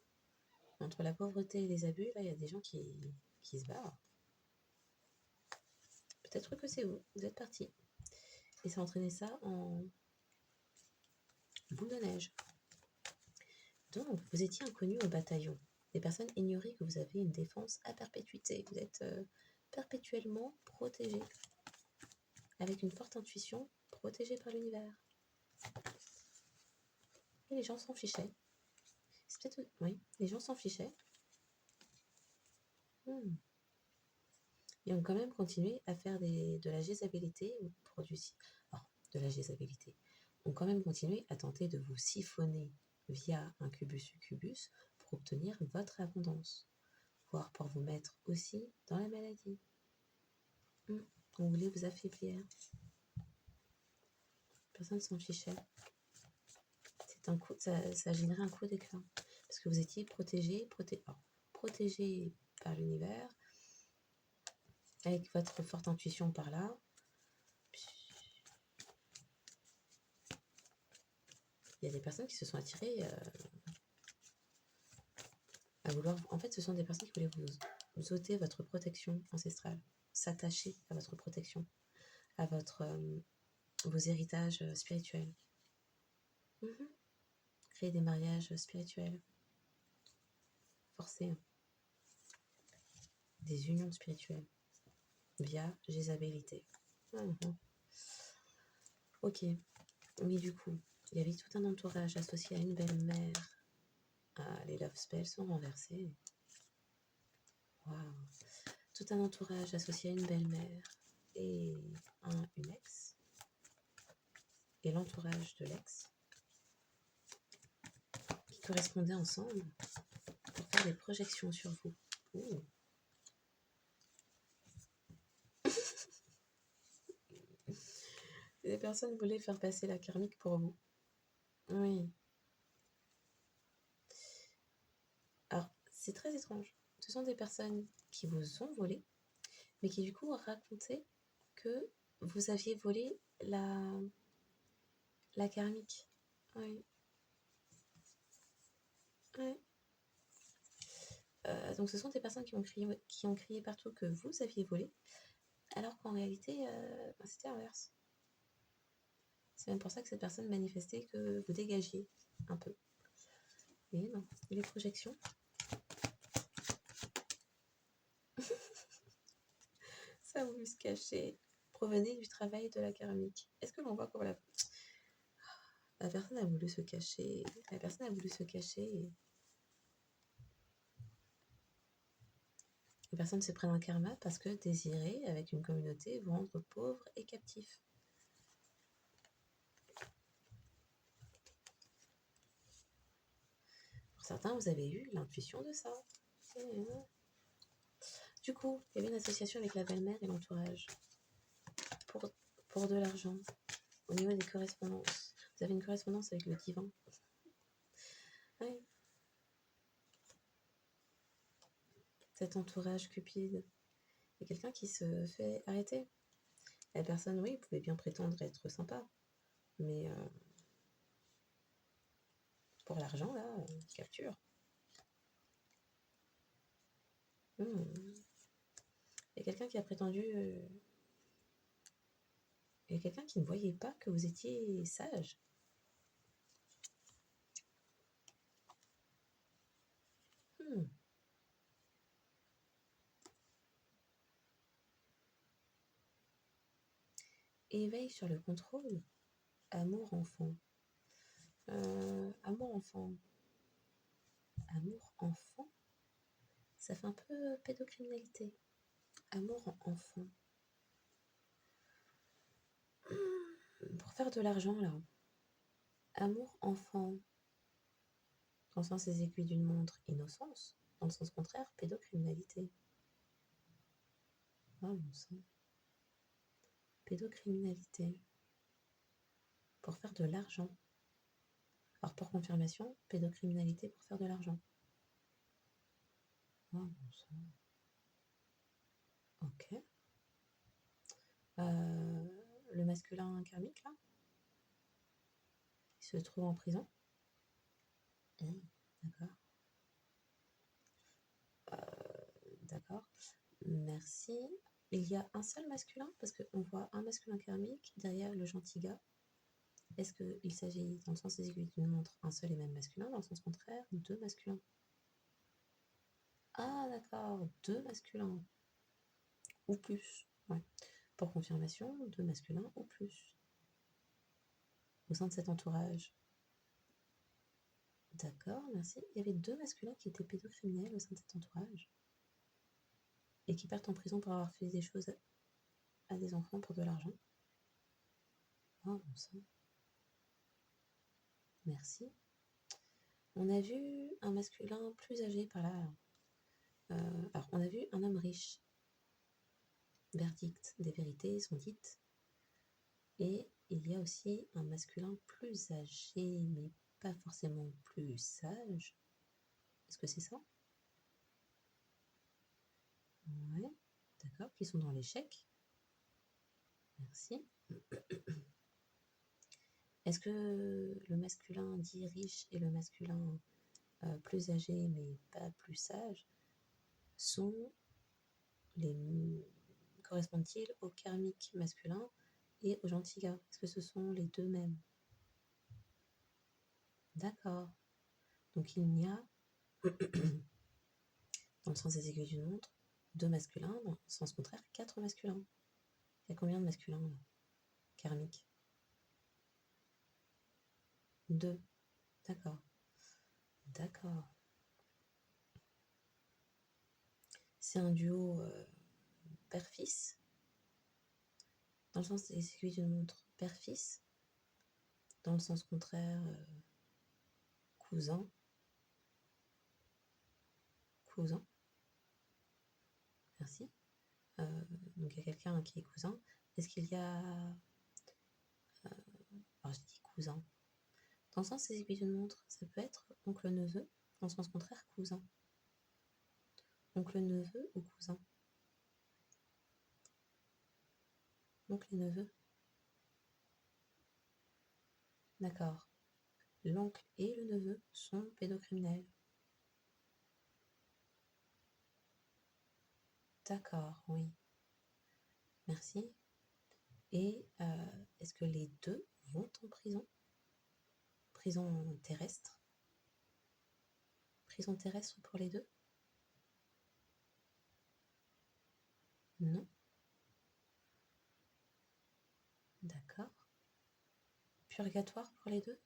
Entre la pauvreté et les abus, là, il y a des gens qui se barrent. Peut-être que c'est vous. Vous êtes parti. Et ça a entraîné ça en boule de neige. Donc, vous étiez inconnu au bataillon. Les personnes ignoraient que vous avez une défense à perpétuité. Vous êtes perpétuellement protégé. Avec une forte intuition, protégé par l'univers. Et les gens s'en fichaient. C'est peut-être... Oui, les gens s'en fichaient. Et ont quand même continué à faire de la jézabilité de la jézabilité. Ont quand même continué à tenter de vous siphonner via incubus-succubus pour obtenir votre abondance, voire pour vous mettre aussi dans la maladie. On voulait vous affaiblir. Personne s'en fichait. Ça a généré un coup d'éclat. Parce que vous étiez protégé par l'univers, avec votre forte intuition par là. Il y a des personnes qui se sont attirées à vouloir... En fait, ce sont des personnes qui voulaient vous ôter votre protection ancestrale, s'attacher à votre protection, à vos héritages spirituels. Créer des mariages spirituels. Forcés. Des unions spirituelles. Via jézabilité. Ok. Mais du coup, il y avait tout un entourage associé à une belle-mère. Ah, les love spells sont renversés. Waouh. Tout un entourage associé à une belle-mère et une ex. Et l'entourage de l'ex. Qui correspondaient ensemble pour faire des projections sur vous. Ouh. Les personnes voulaient faire passer la karmique pour vous. Oui. Alors, c'est très étrange. Ce sont des personnes qui vous ont volé, mais qui du coup racontaient que vous aviez volé la karmique. Oui. Oui. Donc ce sont des personnes qui ont crié partout que vous aviez volé, alors qu'en réalité, c'était l'inverse. C'est même pour ça que cette personne manifestait que vous dégagiez un peu. Mais non, les projections. Ça a voulu se cacher. Provenait du travail de la karmique. Est-ce que l'on voit pour la personne a voulu se cacher. La personne a voulu se cacher. Les personnes se prennent un karma parce que désirées, avec une communauté, vous rendre pauvres et captifs. Pour certains, vous avez eu l'intuition de ça. Du coup, il y avait une association avec la belle-mère et l'entourage pour de l'argent. Au niveau des correspondances, vous avez une correspondance avec le divin. Oui. Cet entourage cupide. Il y a quelqu'un qui se fait arrêter. La personne, oui, pouvait bien prétendre être sympa, mais pour l'argent, là, capture. Il y a quelqu'un qui a prétendu... il y a quelqu'un qui ne voyait pas que vous étiez sage. Éveil sur le contrôle. Amour enfant. Amour enfant. Amour enfant. Ça fait un peu pédocriminalité. Amour enfant. Pour faire de l'argent, là. Amour enfant. Dans le sens des aiguilles d'une montre, innocence. Dans le sens contraire, pédocriminalité. Ah, bon sang. Pédocriminalité. Pour faire de l'argent. Alors, pour confirmation, pédocriminalité pour faire de l'argent. Ah, bon sang. Ok. Le masculin karmique, là, il se trouve en prison. D'accord. D'accord. Merci. Il y a un seul masculin, parce qu'on voit un masculin karmique derrière le gentil gars. Est-ce qu'il s'agit, dans le sens des aiguilles d'une montre, un seul et même masculin, dans le sens contraire, deux masculins? Ah, d'accord, deux masculins. Ou plus. Ouais. Pour confirmation, deux masculins ou plus. Au sein de cet entourage. D'accord, merci. Il y avait deux masculins qui étaient pédocriminels au sein de cet entourage. Et qui partent en prison pour avoir fait des choses à des enfants pour de l'argent. Oh, bon sang. Merci. On a vu un masculin plus âgé par là. Alors, on a vu un homme riche. Verdict, des vérités sont dites. Et il y a aussi un masculin plus âgé, mais pas forcément plus sage. Est-ce que c'est ça? Ouais, d'accord, qui sont dans l'échec. Merci. Est-ce que le masculin dit riche et le masculin plus âgé, mais pas plus sage, correspondent-ils au karmique masculin et au gentil gars? Est-ce que ce sont les deux mêmes? D'accord. Donc il n'y a, dans le sens des aiguilles d'une montre, deux masculins, dans le sens contraire, quatre masculins. Il y a combien de masculins là, karmiques? Deux. D'accord. D'accord. C'est un duo père-fils, dans le sens des aiguilles d'une montre, père-fils, dans le sens contraire, cousin. Cousin. Merci. Donc il y a quelqu'un qui est cousin. Est-ce qu'il y a... alors je dis cousin. Dans le sens des aiguilles d'une montre, ça peut être oncle-neveu. Dans le sens contraire, cousin. Oncle-neveu ou cousin? Oncle et neveu. D'accord. L'oncle et le neveu sont pédocriminels. D'accord, oui. Merci. Et est-ce que les deux vont en prison? Prison terrestre? Prison terrestre pour les deux? Non. D'accord. Purgatoire pour les deux?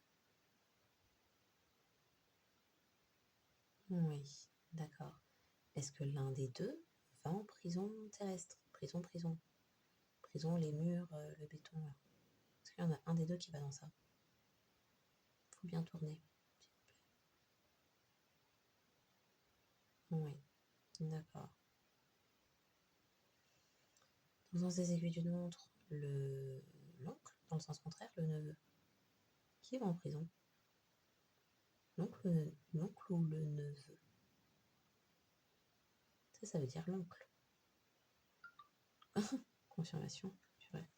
Oui, d'accord. Est-ce que l'un des deux va en prison terrestre? Prison, prison. Prison, les murs, le béton, là. Est-ce qu'il y en a un des deux qui va dans ça? Faut bien tourner, s'il vous plaît. Oui, d'accord. Dans le sens des aiguilles d'une montre, l'oncle, dans le sens contraire, le neveu. Qui va en prison? L'oncle ou le neveu? Ça veut dire l'oncle. Confirmation. Purée.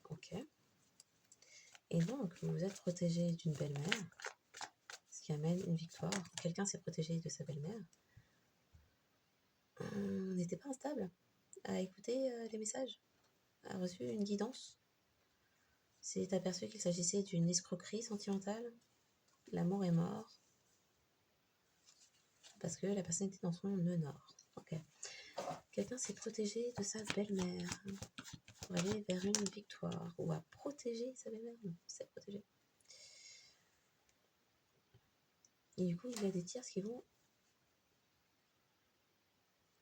Ok. Et donc, vous êtes protégé d'une belle-mère, ce qui amène une victoire. Quelqu'un s'est protégé de sa belle-mère. N'était pas instable, a écouté les messages, a reçu une guidance, s'est aperçu qu'il s'agissait d'une escroquerie sentimentale. L'amour est mort parce que la personne était dans son nœud nord. Ok. Quelqu'un s'est protégé de sa belle-mère pour aller vers une victoire, ou a protégé sa belle-mère. Non, s'est protégé. Et du coup, il y a des tierces qui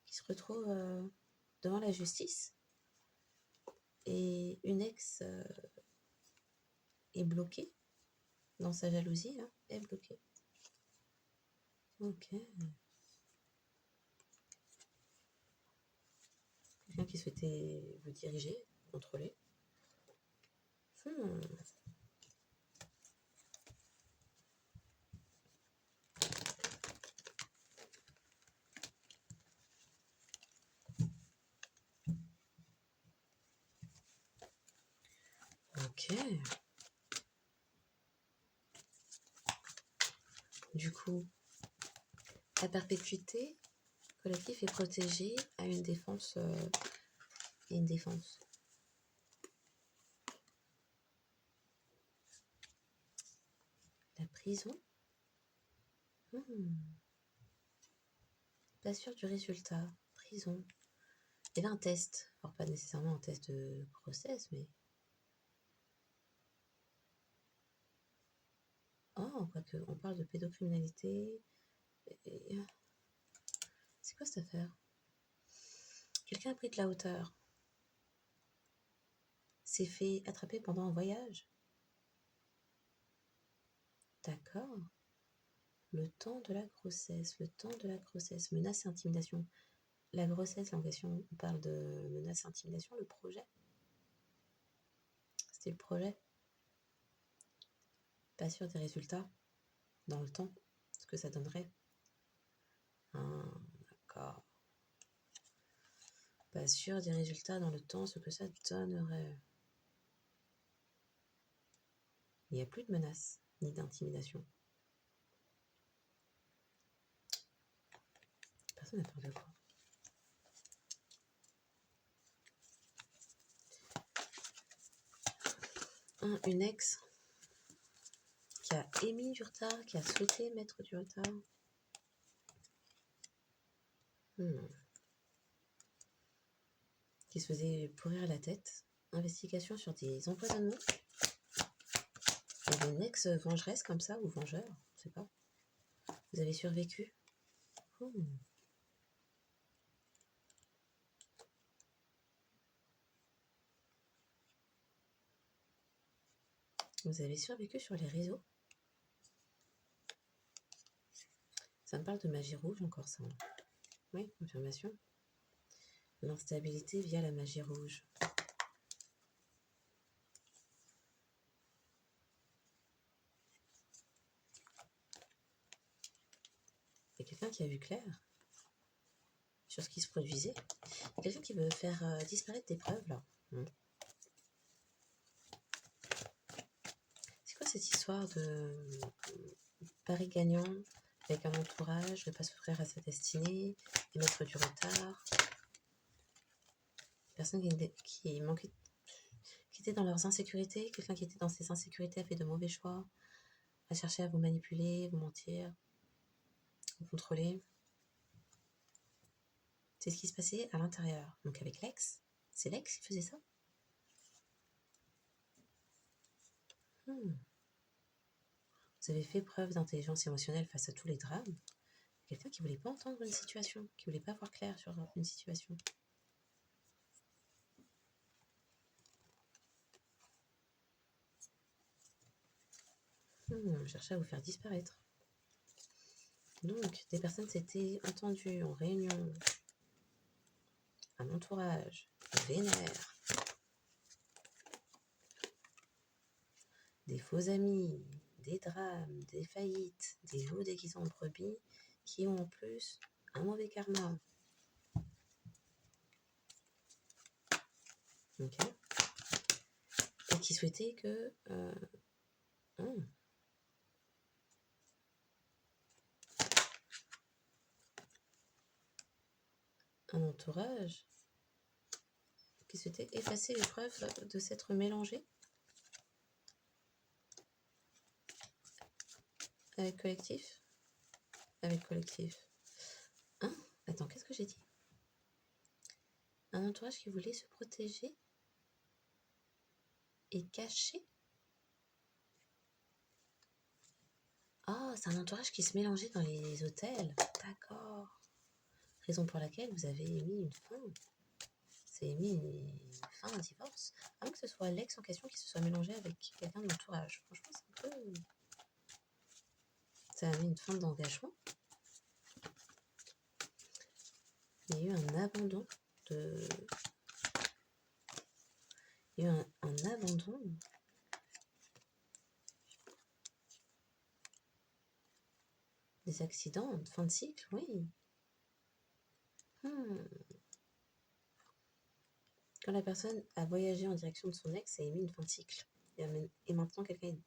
se retrouvent devant la justice, et une ex est bloquée dans sa jalousie, là, est bloquée. Ok. Quelqu'un qui souhaitait vous diriger, contrôler. Ok. Du coup, la perpétuité collective est protégée à une défense et une défense. La prison. Pas sûr du résultat. Prison. Il y avait un test. Alors pas nécessairement un test de grossesse, mais... Oh, quoique, on parle de pédocriminalité. Et... C'est quoi cette affaire? Quelqu'un a pris de la hauteur. S'est fait attraper pendant un voyage. D'accord. Le temps de la grossesse. Le temps de la grossesse. Menace et intimidation. La grossesse, en question, on parle de menace et intimidation. Le projet. C'était le projet. Pas sûr des résultats dans le temps. Ce que ça donnerait. D'accord. Pas sûr des résultats dans le temps, ce que ça donnerait. Il n'y a plus de menaces ni d'intimidation. Personne n'a peur de quoi. Une ex qui a émis du retard, qui a souhaité mettre du retard. Qui se faisait pourrir la tête. Investigation sur des empoisonnements. Et une ex vengeresse comme ça, ou vengeur, je sais pas. Vous avez survécu. Vous avez survécu sur les réseaux. Ça me parle de magie rouge encore ça. Oui, confirmation. L'instabilité via la magie rouge. Il y a quelqu'un qui a vu clair sur ce qui se produisait. Quelqu'un qui veut faire disparaître des preuves là. C'est quoi cette histoire de pari gagnant, avec un entourage, ne pas s'ouvrir à sa destinée, émettre du retard. Personne qui manquait, qui était dans leurs insécurités, quelqu'un qui était dans ses insécurités a fait de mauvais choix, a cherché à vous manipuler, vous mentir, vous contrôler. C'est ce qui se passait à l'intérieur. Donc avec l'ex, c'est l'ex qui faisait ça. Vous avez fait preuve d'intelligence émotionnelle face à tous les drames. Quelqu'un qui voulait pas entendre une situation, qui voulait pas voir clair sur une situation. Cherchait à vous faire disparaître. Donc, des personnes s'étaient entendues en réunion, un entourage, vénère, des faux amis, des drames, des faillites, des loups déguisés en brebis, qui ont en plus un mauvais karma. Ok. Et qui souhaitaient que... un entourage qui souhaitait effacer les preuves de s'être mélangé avec collectif. Avec collectif. Attends, qu'est-ce que j'ai dit? Un entourage qui voulait se protéger et cacher. Ah, c'est un entourage qui se mélangeait dans les hôtels. D'accord. Raison pour laquelle vous avez émis une fin. C'est émis une fin, un divorce. À moins que ce soit l'ex en question qui se soit mélangé avec quelqu'un de l'entourage. Franchement, c'est un peu... Ça a mis une fin d'engagement. Il y a eu un abandon de... Il y a eu un abandon des accidents de fin de cycle, oui. Quand la personne a voyagé en direction de son ex, ça a émis une fin de cycle. Et maintenant, quelqu'un est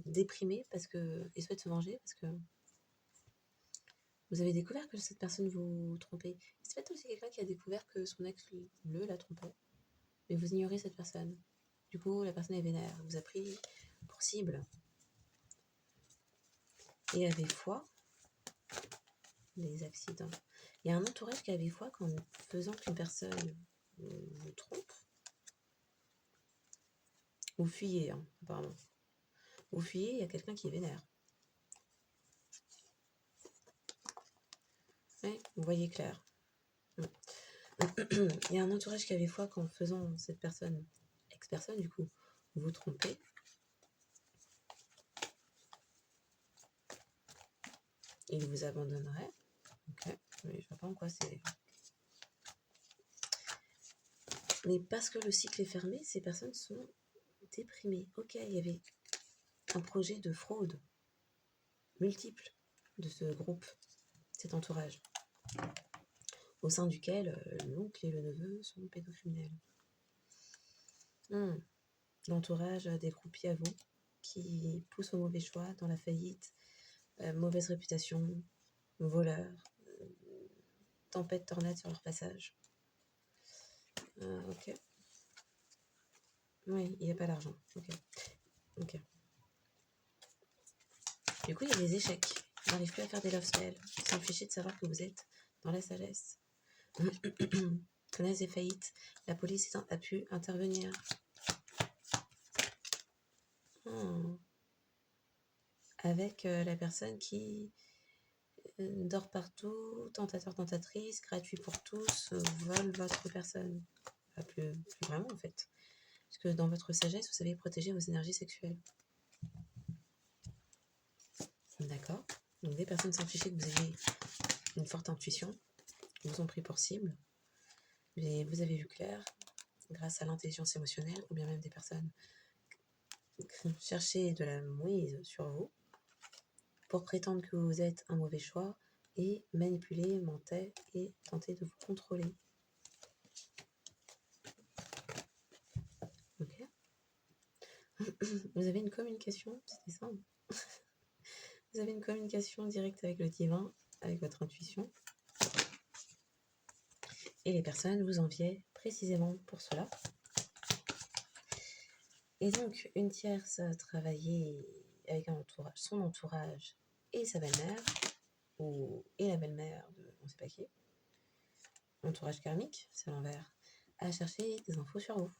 déprimé parce que, et souhaite se venger parce que vous avez découvert que cette personne vous trompait. C'est peut-être aussi quelqu'un qui a découvert que son ex la trompait. Mais vous ignorez cette personne. Du coup, la personne est vénère. Vous a pris pour cible. Et avait foi des accidents. Il y a un entourage qui avait foi qu'en faisant qu'une personne vous trompe, vous fuyez, apparemment. Vous fuyez, il y a quelqu'un qui est vénère. Ouais, vous voyez clair. Il y a un entourage qui avait foi qu'en faisant cette personne, ex-personne du coup, vous trompez. Il vous abandonnerait. Ok, mais je vois pas en quoi c'est... Mais parce que le cycle est fermé, ces personnes sont déprimées. Ok, il y avait un projet de fraude multiple de ce groupe, cet entourage, au sein duquel l'oncle et le neveu sont pédocriminels. L'entourage des croupiers à vous qui poussent au mauvais choix, dans la faillite, mauvaise réputation, voleurs, tempête, tornade sur leur passage. Ok. Oui, il n'y a pas d'argent. Ok. Du coup, il y a des échecs. On n'arrive plus à faire des love spells. Sans ficher de savoir que vous êtes dans la sagesse. Connaissez des faillites. La police a pu intervenir. Avec la personne qui dort partout, tentateur, tentatrice, gratuit pour tous, vole votre personne. Enfin, plus vraiment en fait. Parce que dans votre sagesse, vous savez protéger vos énergies sexuelles. D'accord. Donc des personnes sans ficher que vous ayez une forte intuition, vous ont pris pour cible. Mais vous avez vu clair, grâce à l'intelligence émotionnelle, ou bien même des personnes cherchaient de la mouise sur vous pour prétendre que vous êtes un mauvais choix et manipuler, mentir et tenter de vous contrôler. Ok. Vous avez une communication, c'était ça. Vous avez une communication directe avec le divin, avec votre intuition. Et les personnes vous enviaient précisément pour cela. Et donc, une tierce travaillait avec son entourage et sa belle-mère, et la belle-mère de on ne sait pas qui, entourage karmique, c'est l'envers, à chercher des infos sur vous.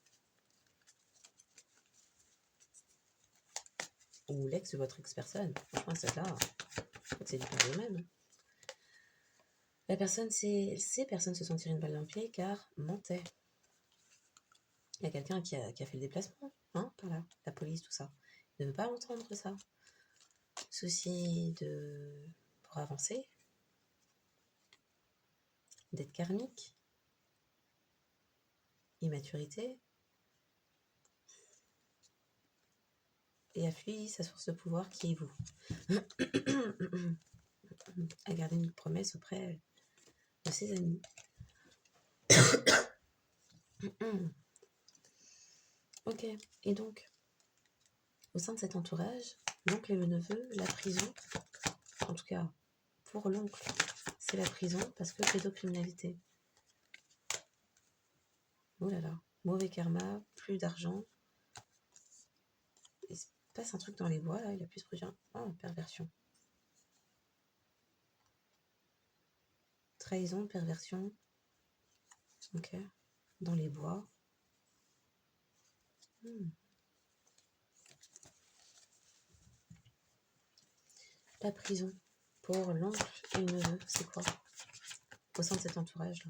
Ou l'ex de votre ex-personne. Franchement, celle-là, c'est du pareil au même. Ces personnes se sont tirées une balle dans le pied car mentaient. Il y a quelqu'un qui a fait le déplacement, hein, par là, la police, tout ça. Il ne veut pas entendre ça. Souci pour avancer, d'être karmique, immaturité, et a fui sa source de pouvoir qui est vous. A gardé une promesse auprès de ses amis. Ok, et donc, au sein de cet entourage, l'oncle et le neveu, la prison, en tout cas, pour l'oncle, c'est la prison parce que pédocriminalité. Oh là là, mauvais karma, plus d'argent. Il se passe un truc dans les bois, là, il a plus de projet. Oh, perversion. Trahison, perversion. Ok, dans les bois. La prison, pour l'oncle et le neveu, c'est quoi au sein de cet entourage-là?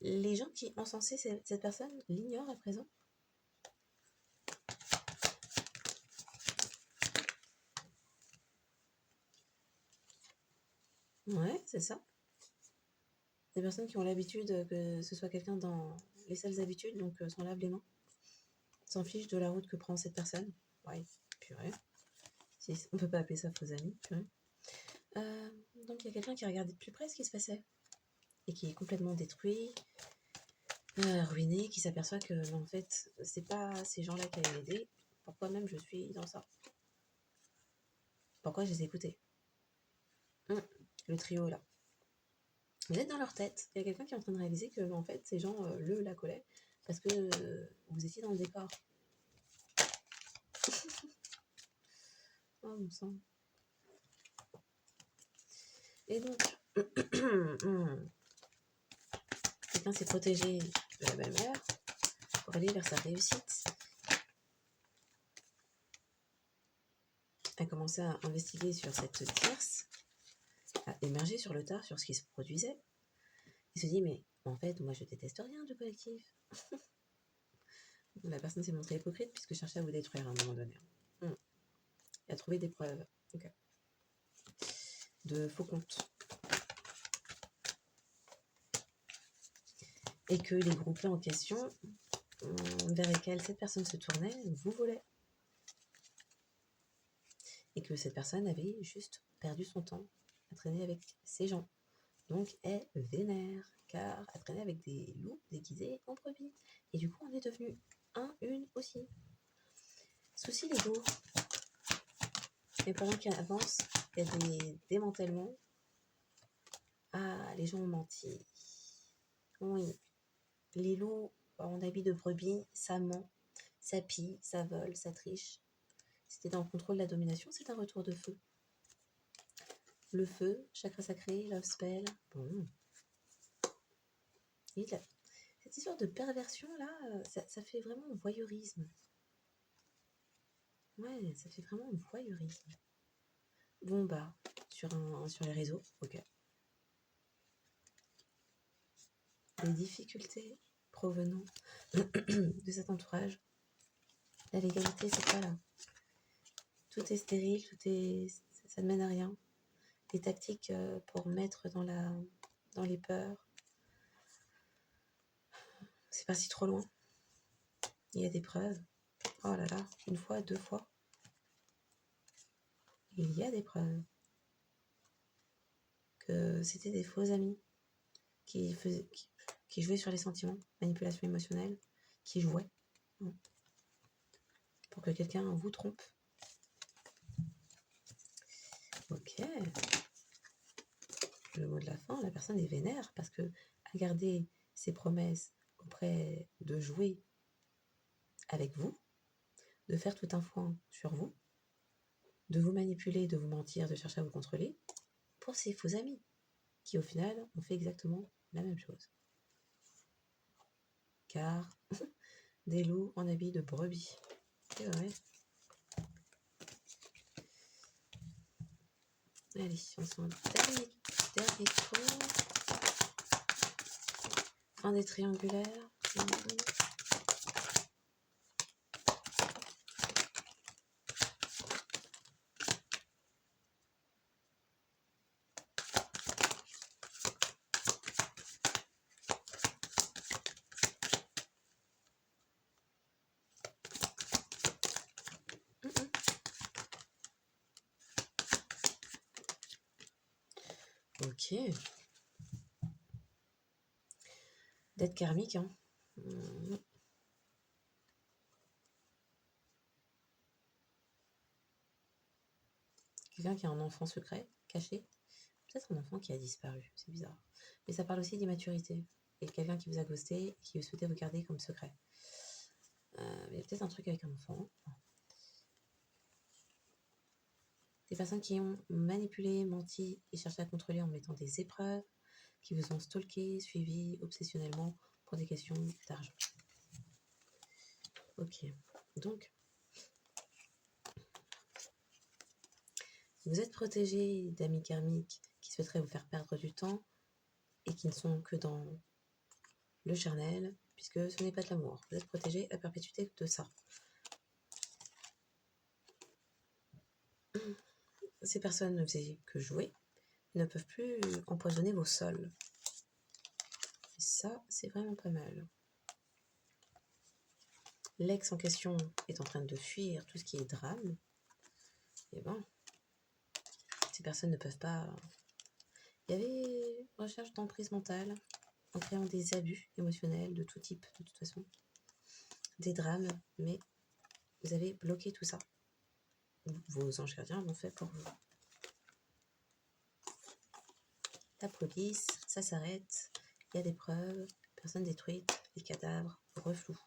Les gens qui ont censé cette personne l'ignorent à présent. Ouais, c'est ça. Des personnes qui ont l'habitude que ce soit quelqu'un dans les sales habitudes, donc s'en lave les mains. S'en fiche de la route que prend cette personne. Ouais, purée. On peut pas appeler ça faux amis, purée. Donc il y a quelqu'un qui a regardé de plus près ce qui se passait. Et qui est complètement détruit, ruiné, qui s'aperçoit que en fait, c'est pas ces gens-là qui allaient l'aider. Pourquoi même je suis dans ça? Pourquoi je les ai écoutés? Le trio là. Vous êtes dans leur tête. Il y a quelqu'un qui est en train de réaliser que en fait, ces gens la collaient parce que vous étiez dans le décor. Oh mon sang. Et donc, quelqu'un s'est protégé de la belle-mère pour aller vers sa réussite. A commencé à investiguer sur cette tierce, à émerger sur le tard sur ce qui se produisait. Il se dit, mais en fait, moi je déteste rien du collectif. La personne s'est montrée hypocrite puisque cherchait à vous détruire à un moment donné. Il a trouvé des preuves de faux comptes. Et que les groupes en question, vers lesquels cette personne se tournait, vous volaient. Et que cette personne avait juste perdu son temps à traîner avec ces gens. Donc elle vénère, car elle traînait avec des loups déguisés en brebis. Et du coup, on est devenu une aussi. Souci l'ego. Et pendant qu'il avance, il y a des démantèlements. Ah, les gens ont menti. Oui. Les loups en habit de brebis, ça ment, ça pille, ça vole, ça triche. C'était dans le contrôle de la domination, c'est un retour de feu. Le feu, chakra sacré, love spell. Bon. Et cette histoire de perversion là, ça fait vraiment voyeurisme. Ouais, ça fait vraiment voyeurisme. Bon bah, sur les réseaux, ok. Les difficultés provenant de cet entourage. La légalité, c'est pas là. Tout est stérile, ça ne mène à rien. Des tactiques pour mettre dans les peurs. C'est parti trop loin. Il y a des preuves. Oh là là, une fois, deux fois. Il y a des preuves que c'était des faux amis qui jouaient sur les sentiments, manipulation émotionnelle, qui jouaient. Pour que quelqu'un vous trompe. Ok. Le mot de la fin, la personne est vénère parce que à garder ses promesses auprès de jouer avec vous, de faire tout un foin sur vous, de vous manipuler, de vous mentir, de chercher à vous contrôler, pour ses faux amis, qui au final ont fait exactement la même chose. Car des loups en habit de brebis. C'est vrai. Allez, on se un dernier tour. Fin des triangulaires. Ok. Dette karmique, hein. Quelqu'un qui a un enfant secret, caché. Peut-être un enfant qui a disparu, c'est bizarre. Mais ça parle aussi d'immaturité. Et quelqu'un qui vous a ghosté et qui souhaitait vous garder comme secret. Il y a peut-être un truc avec un enfant. Des personnes qui ont manipulé, menti et cherché à contrôler en mettant des épreuves, qui vous ont stalké, suivi obsessionnellement pour des questions d'argent. Ok, donc vous êtes protégé d'amis karmiques qui souhaiteraient vous faire perdre du temps et qui ne sont que dans le charnel, puisque ce n'est pas de l'amour. Vous êtes protégé à perpétuité de ça. Ces personnes ne faisaient que jouer, ne peuvent plus empoisonner vos sols. Et ça, c'est vraiment pas mal. L'ex en question est en train de fuir tout ce qui est drame. Et ben, ces personnes ne peuvent pas... Il y avait recherche d'emprise mentale en créant des abus émotionnels de tout type, de toute façon. Des drames, mais vous avez bloqué tout ça. Vos anges gardiens l'ont fait pour vous. La police, ça s'arrête. Il y a des preuves, personnes détruites, les cadavres reflouent.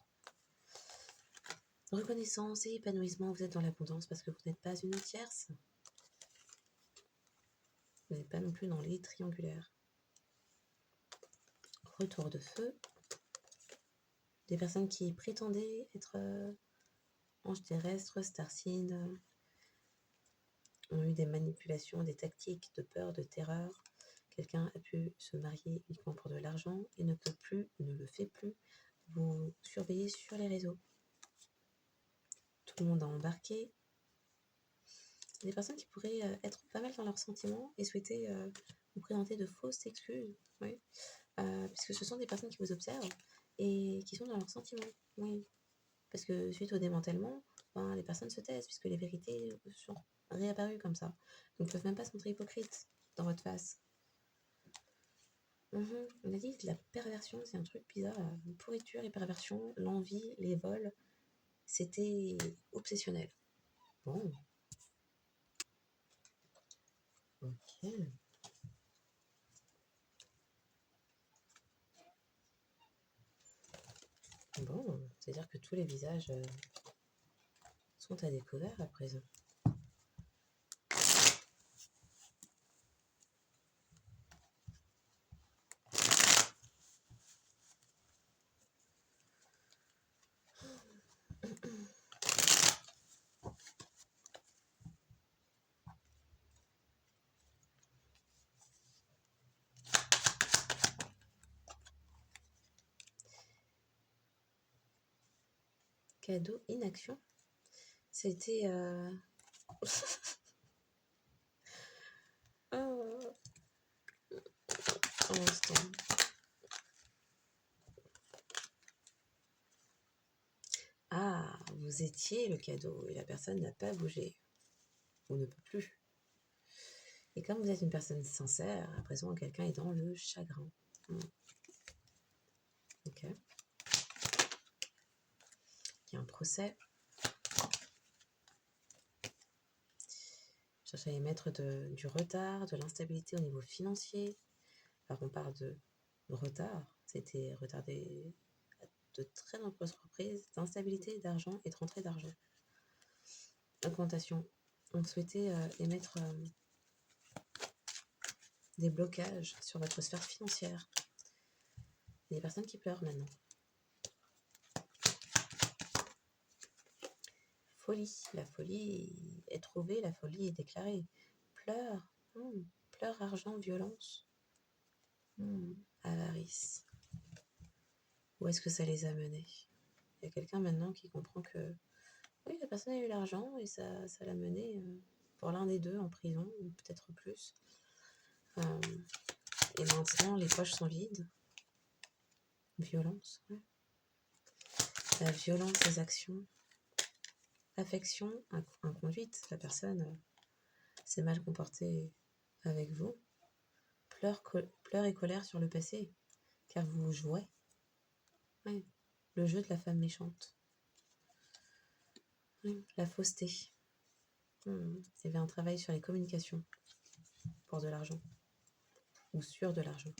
Reconnaissance et épanouissement, vous êtes dans l'abondance parce que vous n'êtes pas une tierce. Vous n'êtes pas non plus dans les triangulaires. Retour de feu. Des personnes qui prétendaient être anges terrestres, starseed, ont eu des manipulations, des tactiques de peur, de terreur. Quelqu'un a pu se marier uniquement pour de l'argent et ne le fait plus, vous surveiller sur les réseaux. Tout le monde a embarqué. Des personnes qui pourraient être pas mal dans leurs sentiments et souhaiter vous présenter de fausses excuses, oui. Puisque ce sont des personnes qui vous observent et qui sont dans leurs sentiments, oui. Parce que suite au démantèlement, les personnes se taisent puisque les vérités sont réapparues comme ça. Donc, ils ne peuvent même pas se montrer hypocrites dans votre face. On a dit que la perversion, c'est un truc bizarre. La pourriture, les perversions, l'envie, les vols, c'était obsessionnel. Bon. Ok. Bon, c'est-à-dire que tous les visages sont à découvert à présent. Cadeau, inaction. C'était... oh, un instant. Ah, vous étiez le cadeau et la personne n'a pas bougé. Ou ne peut plus. Et comme vous êtes une personne sincère, à présent, quelqu'un est dans le chagrin. Ok. procès. Cherche à émettre du retard, de l'instabilité au niveau financier. Alors on parle de retard, c'était retardé de très nombreuses reprises, d'instabilité d'argent et de rentrée d'argent. Augmentation. On souhaitait émettre des blocages sur votre sphère financière. Il y a des personnes qui pleurent maintenant. Folie. La folie est trouvée, la folie est déclarée. Pleurs. Pleurs, argent, violence. Avarice. Où est-ce que ça les a menés? Il y a quelqu'un maintenant qui comprend que oui, la personne a eu l'argent et ça l'a mené pour l'un des deux en prison, ou peut-être plus. Et maintenant, les poches sont vides. Violence, ouais. La violence des actions. Affection, inconduite. La personne s'est mal comportée avec vous. Pleurs et colère sur le passé, car vous jouez. Ouais. Le jeu de la femme méchante. Ouais. La fausseté. Il y avait un travail sur les communications pour de l'argent. Ou sur de l'argent.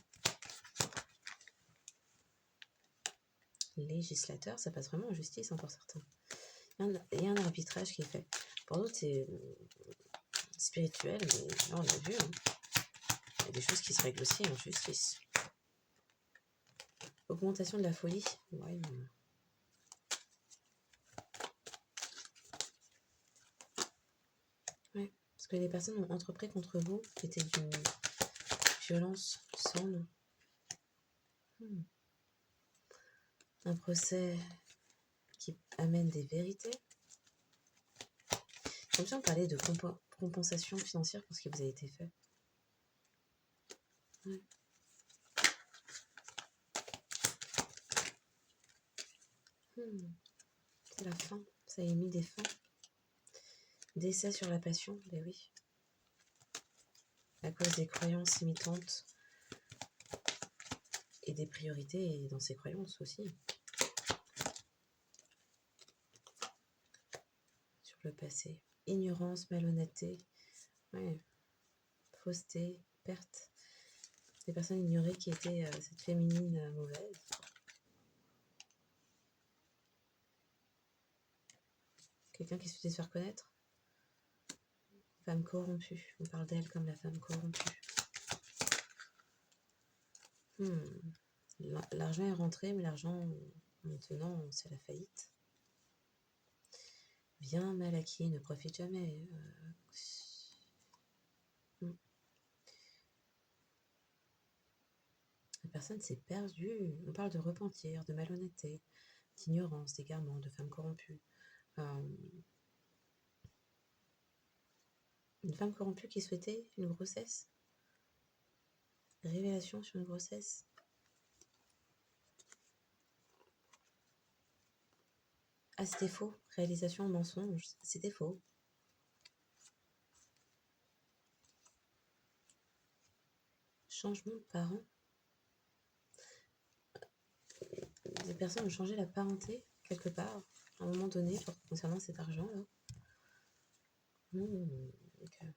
Législateur, ça passe vraiment en justice pour certains. Il y a un arbitrage qui est fait. Pour d'autres, c'est spirituel, mais là, on a vu. Il y a des choses qui se règlent aussi en justice. Augmentation de la folie. Ouais, ouais, parce que les personnes ont entrepris contre vous qui était d'une violence sans nom. Un procès qui amène des vérités. Comme si on parlait de compensation financière pour ce qui vous a été fait. Ouais. C'est la fin. Ça a émis des fins. Décès sur la passion, ben oui. À cause des croyances imitantes et des priorités dans ces croyances aussi. Sur le passé. Ignorance, malhonnêteté, ouais. Fausseté, perte. Des personnes ignoraient qui était cette féminine mauvaise. Quelqu'un qui souhaitait se faire connaître. Femme corrompue. On parle d'elle comme la femme corrompue. L'argent est rentré, mais l'argent, maintenant, c'est la faillite. Bien mal acquis ne profite jamais. La personne s'est perdue. On parle de repentir, de malhonnêteté, d'ignorance, d'égarement, de femme corrompue. Une femme corrompue qui souhaitait une grossesse. Révélation sur une grossesse. Ah, c'était faux. Réalisation, mensonge. C'était faux. Changement de parents. Des personnes ont changé la parenté quelque part à un moment donné concernant cet argent-là. Okay.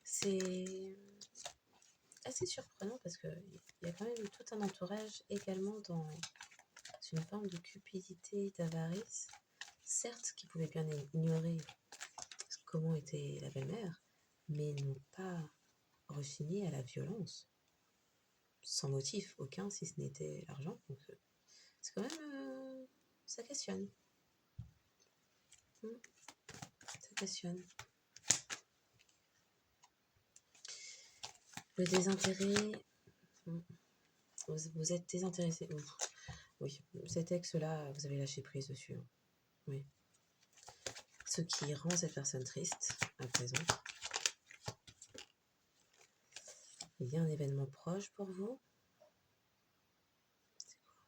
C'est assez surprenant parce qu'il y a quand même tout un entourage également dans une forme de cupidité, d'avarice, certes qui pouvait bien ignorer comment était la belle-mère, mais n'ont pas rechigné à la violence, sans motif aucun si ce n'était l'argent. Donc c'est quand même... ça questionne. Ça questionne. Le désintérêt... Vous êtes désintéressé. Oui, cet ex-là, vous avez lâché prise dessus. Oui. Ce qui rend cette personne triste à présent. Il y a un événement proche pour vous. C'est quoi?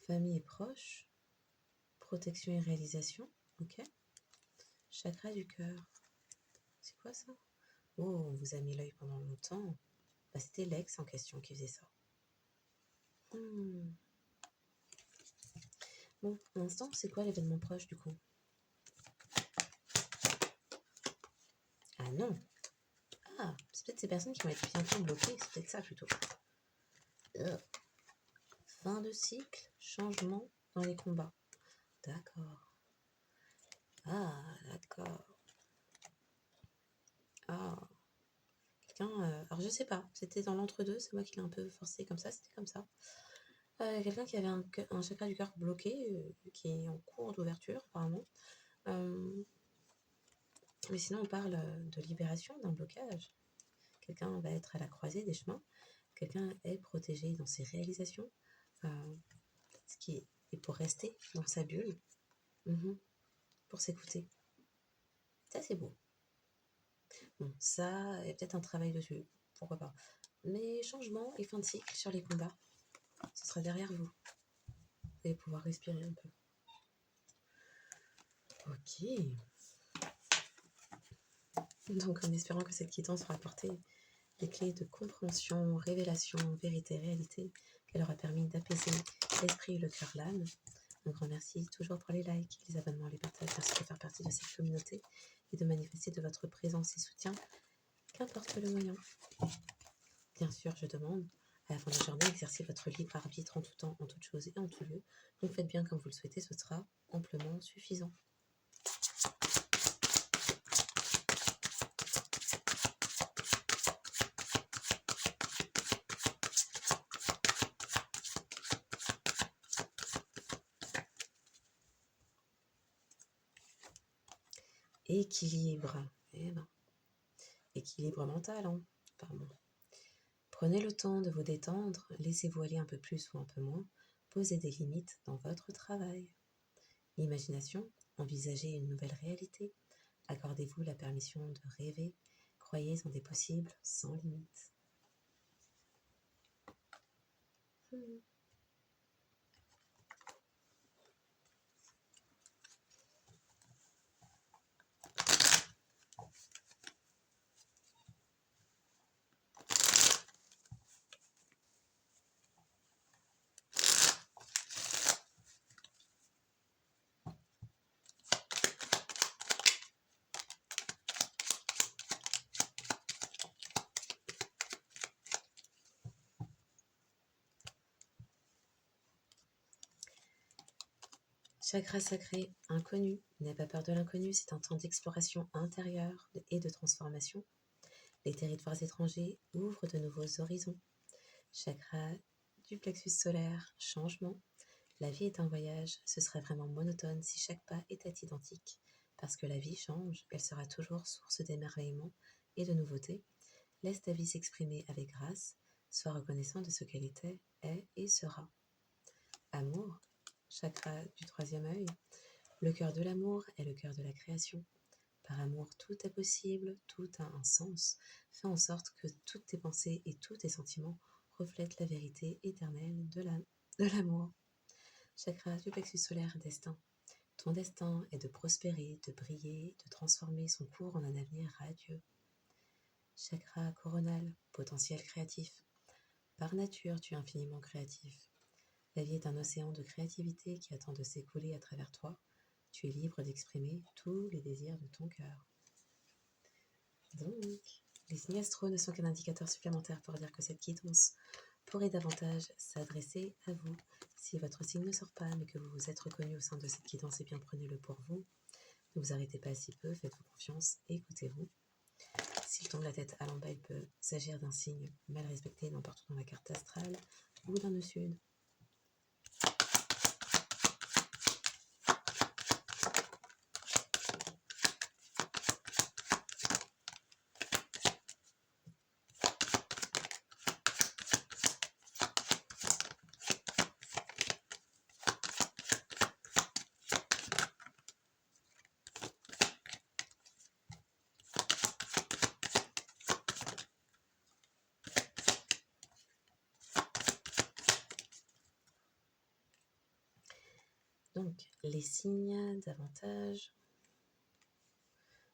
Famille proche. protection et réalisation. Ok. Chakra du cœur. C'est quoi ça? Oh, on vous a mis l'œil pendant longtemps. Bah, c'était l'ex en question qui faisait ça. Bon, pour l'instant, c'est quoi l'événement proche du coup? Ah non. Ah, c'est peut-être ces personnes qui vont être bientôt bloquées, c'est peut-être ça plutôt. Fin de cycle, changement dans les combats. D'accord. Ah, d'accord. Ah. Quelqu'un, alors je sais pas, c'était dans l'entre-deux, c'est moi qui l'ai un peu forcé comme ça, c'était comme ça. Quelqu'un qui avait un chakra du cœur bloqué, qui est en cours d'ouverture apparemment. Mais sinon on parle de libération d'un blocage. Quelqu'un va être à la croisée des chemins. Quelqu'un est protégé dans ses réalisations. Ce qui est pour rester dans sa bulle. Pour s'écouter. Ça c'est beau. Bon, ça, il y a peut-être un travail dessus. Pourquoi pas. Mais changement et fin de cycle sur les combats. Ce sera derrière vous. Vous allez pouvoir respirer un peu. Ok. Donc en espérant que cette quittance aura apporté des clés de compréhension, révélation, vérité, réalité, qu'elle aura permis d'apaiser l'esprit, le cœur, l'âme. Un grand merci toujours pour les likes, les abonnements, les partages. Merci de faire partie de cette communauté et de manifester de votre présence et soutien, qu'importe le moyen. Bien sûr, je demande à la fin de la journée d'exercer votre libre arbitre en tout temps, en toute chose et en tout lieu. Donc faites bien comme vous le souhaitez, ce sera amplement suffisant. Équilibre. Eh ben. Équilibre mental, hein. Pardon. Prenez le temps de vous détendre, laissez-vous aller un peu plus ou un peu moins, posez des limites dans votre travail. Imagination, envisagez une nouvelle réalité, accordez-vous la permission de rêver, croyez en des possibles sans limite. Chakra sacré, inconnu. N'aie pas peur de l'inconnu, c'est un temps d'exploration intérieure et de transformation. Les territoires étrangers ouvrent de nouveaux horizons. Chakra du plexus solaire, changement. La vie est un voyage, ce serait vraiment monotone si chaque pas était identique. Parce que la vie change, elle sera toujours source d'émerveillement et de nouveautés. Laisse ta vie s'exprimer avec grâce, sois reconnaissant de ce qu'elle était, est et sera. Amour, chakra du troisième œil. Le cœur de l'amour est le cœur de la création. Par amour, tout est possible, tout a un sens. Fais en sorte que toutes tes pensées et tous tes sentiments reflètent la vérité éternelle de l'amour. Chakra du plexus solaire, destin. Ton destin est de prospérer, de briller, de transformer son cours en un avenir radieux. Chakra coronal, potentiel créatif. Par nature, tu es infiniment créatif. La vie est un océan de créativité qui attend de s'écouler à travers toi. Tu es libre d'exprimer tous les désirs de ton cœur. Donc, les signes astro ne sont qu'un indicateur supplémentaire pour dire que cette quittance pourrait davantage s'adresser à vous. Si votre signe ne sort pas, mais que vous vous êtes reconnu au sein de cette quittance, eh bien prenez-le pour vous. Ne vous arrêtez pas si peu, faites-vous confiance, écoutez-vous. S'il tombe la tête à l'envers, il peut s'agir d'un signe mal respecté n'importe où dans la carte astrale ou d'un nœud sud. Donc, les signes davantage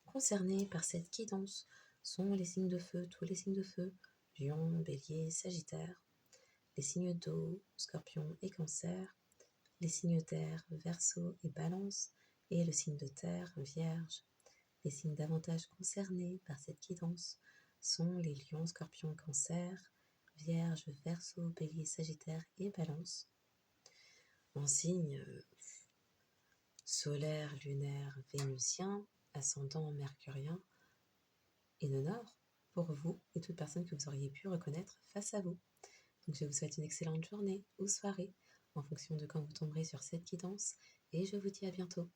concernés par cette guidance sont les signes de feu, tous les signes de feu, Lion, Bélier, Sagittaire, les signes d'eau, Scorpion et Cancer, les signes d'air, Verseau et Balance, et le signe de terre, Vierge. Les signes davantage concernés par cette guidance sont les lions, scorpions, cancer, vierge, verseau, bélier, sagittaire et balance. En signe solaire, lunaire, vénusien, ascendant mercurien et de nord, pour vous et toute personne que vous auriez pu reconnaître face à vous. Donc je vous souhaite une excellente journée ou soirée en fonction de quand vous tomberez sur cette guidance et je vous dis à bientôt.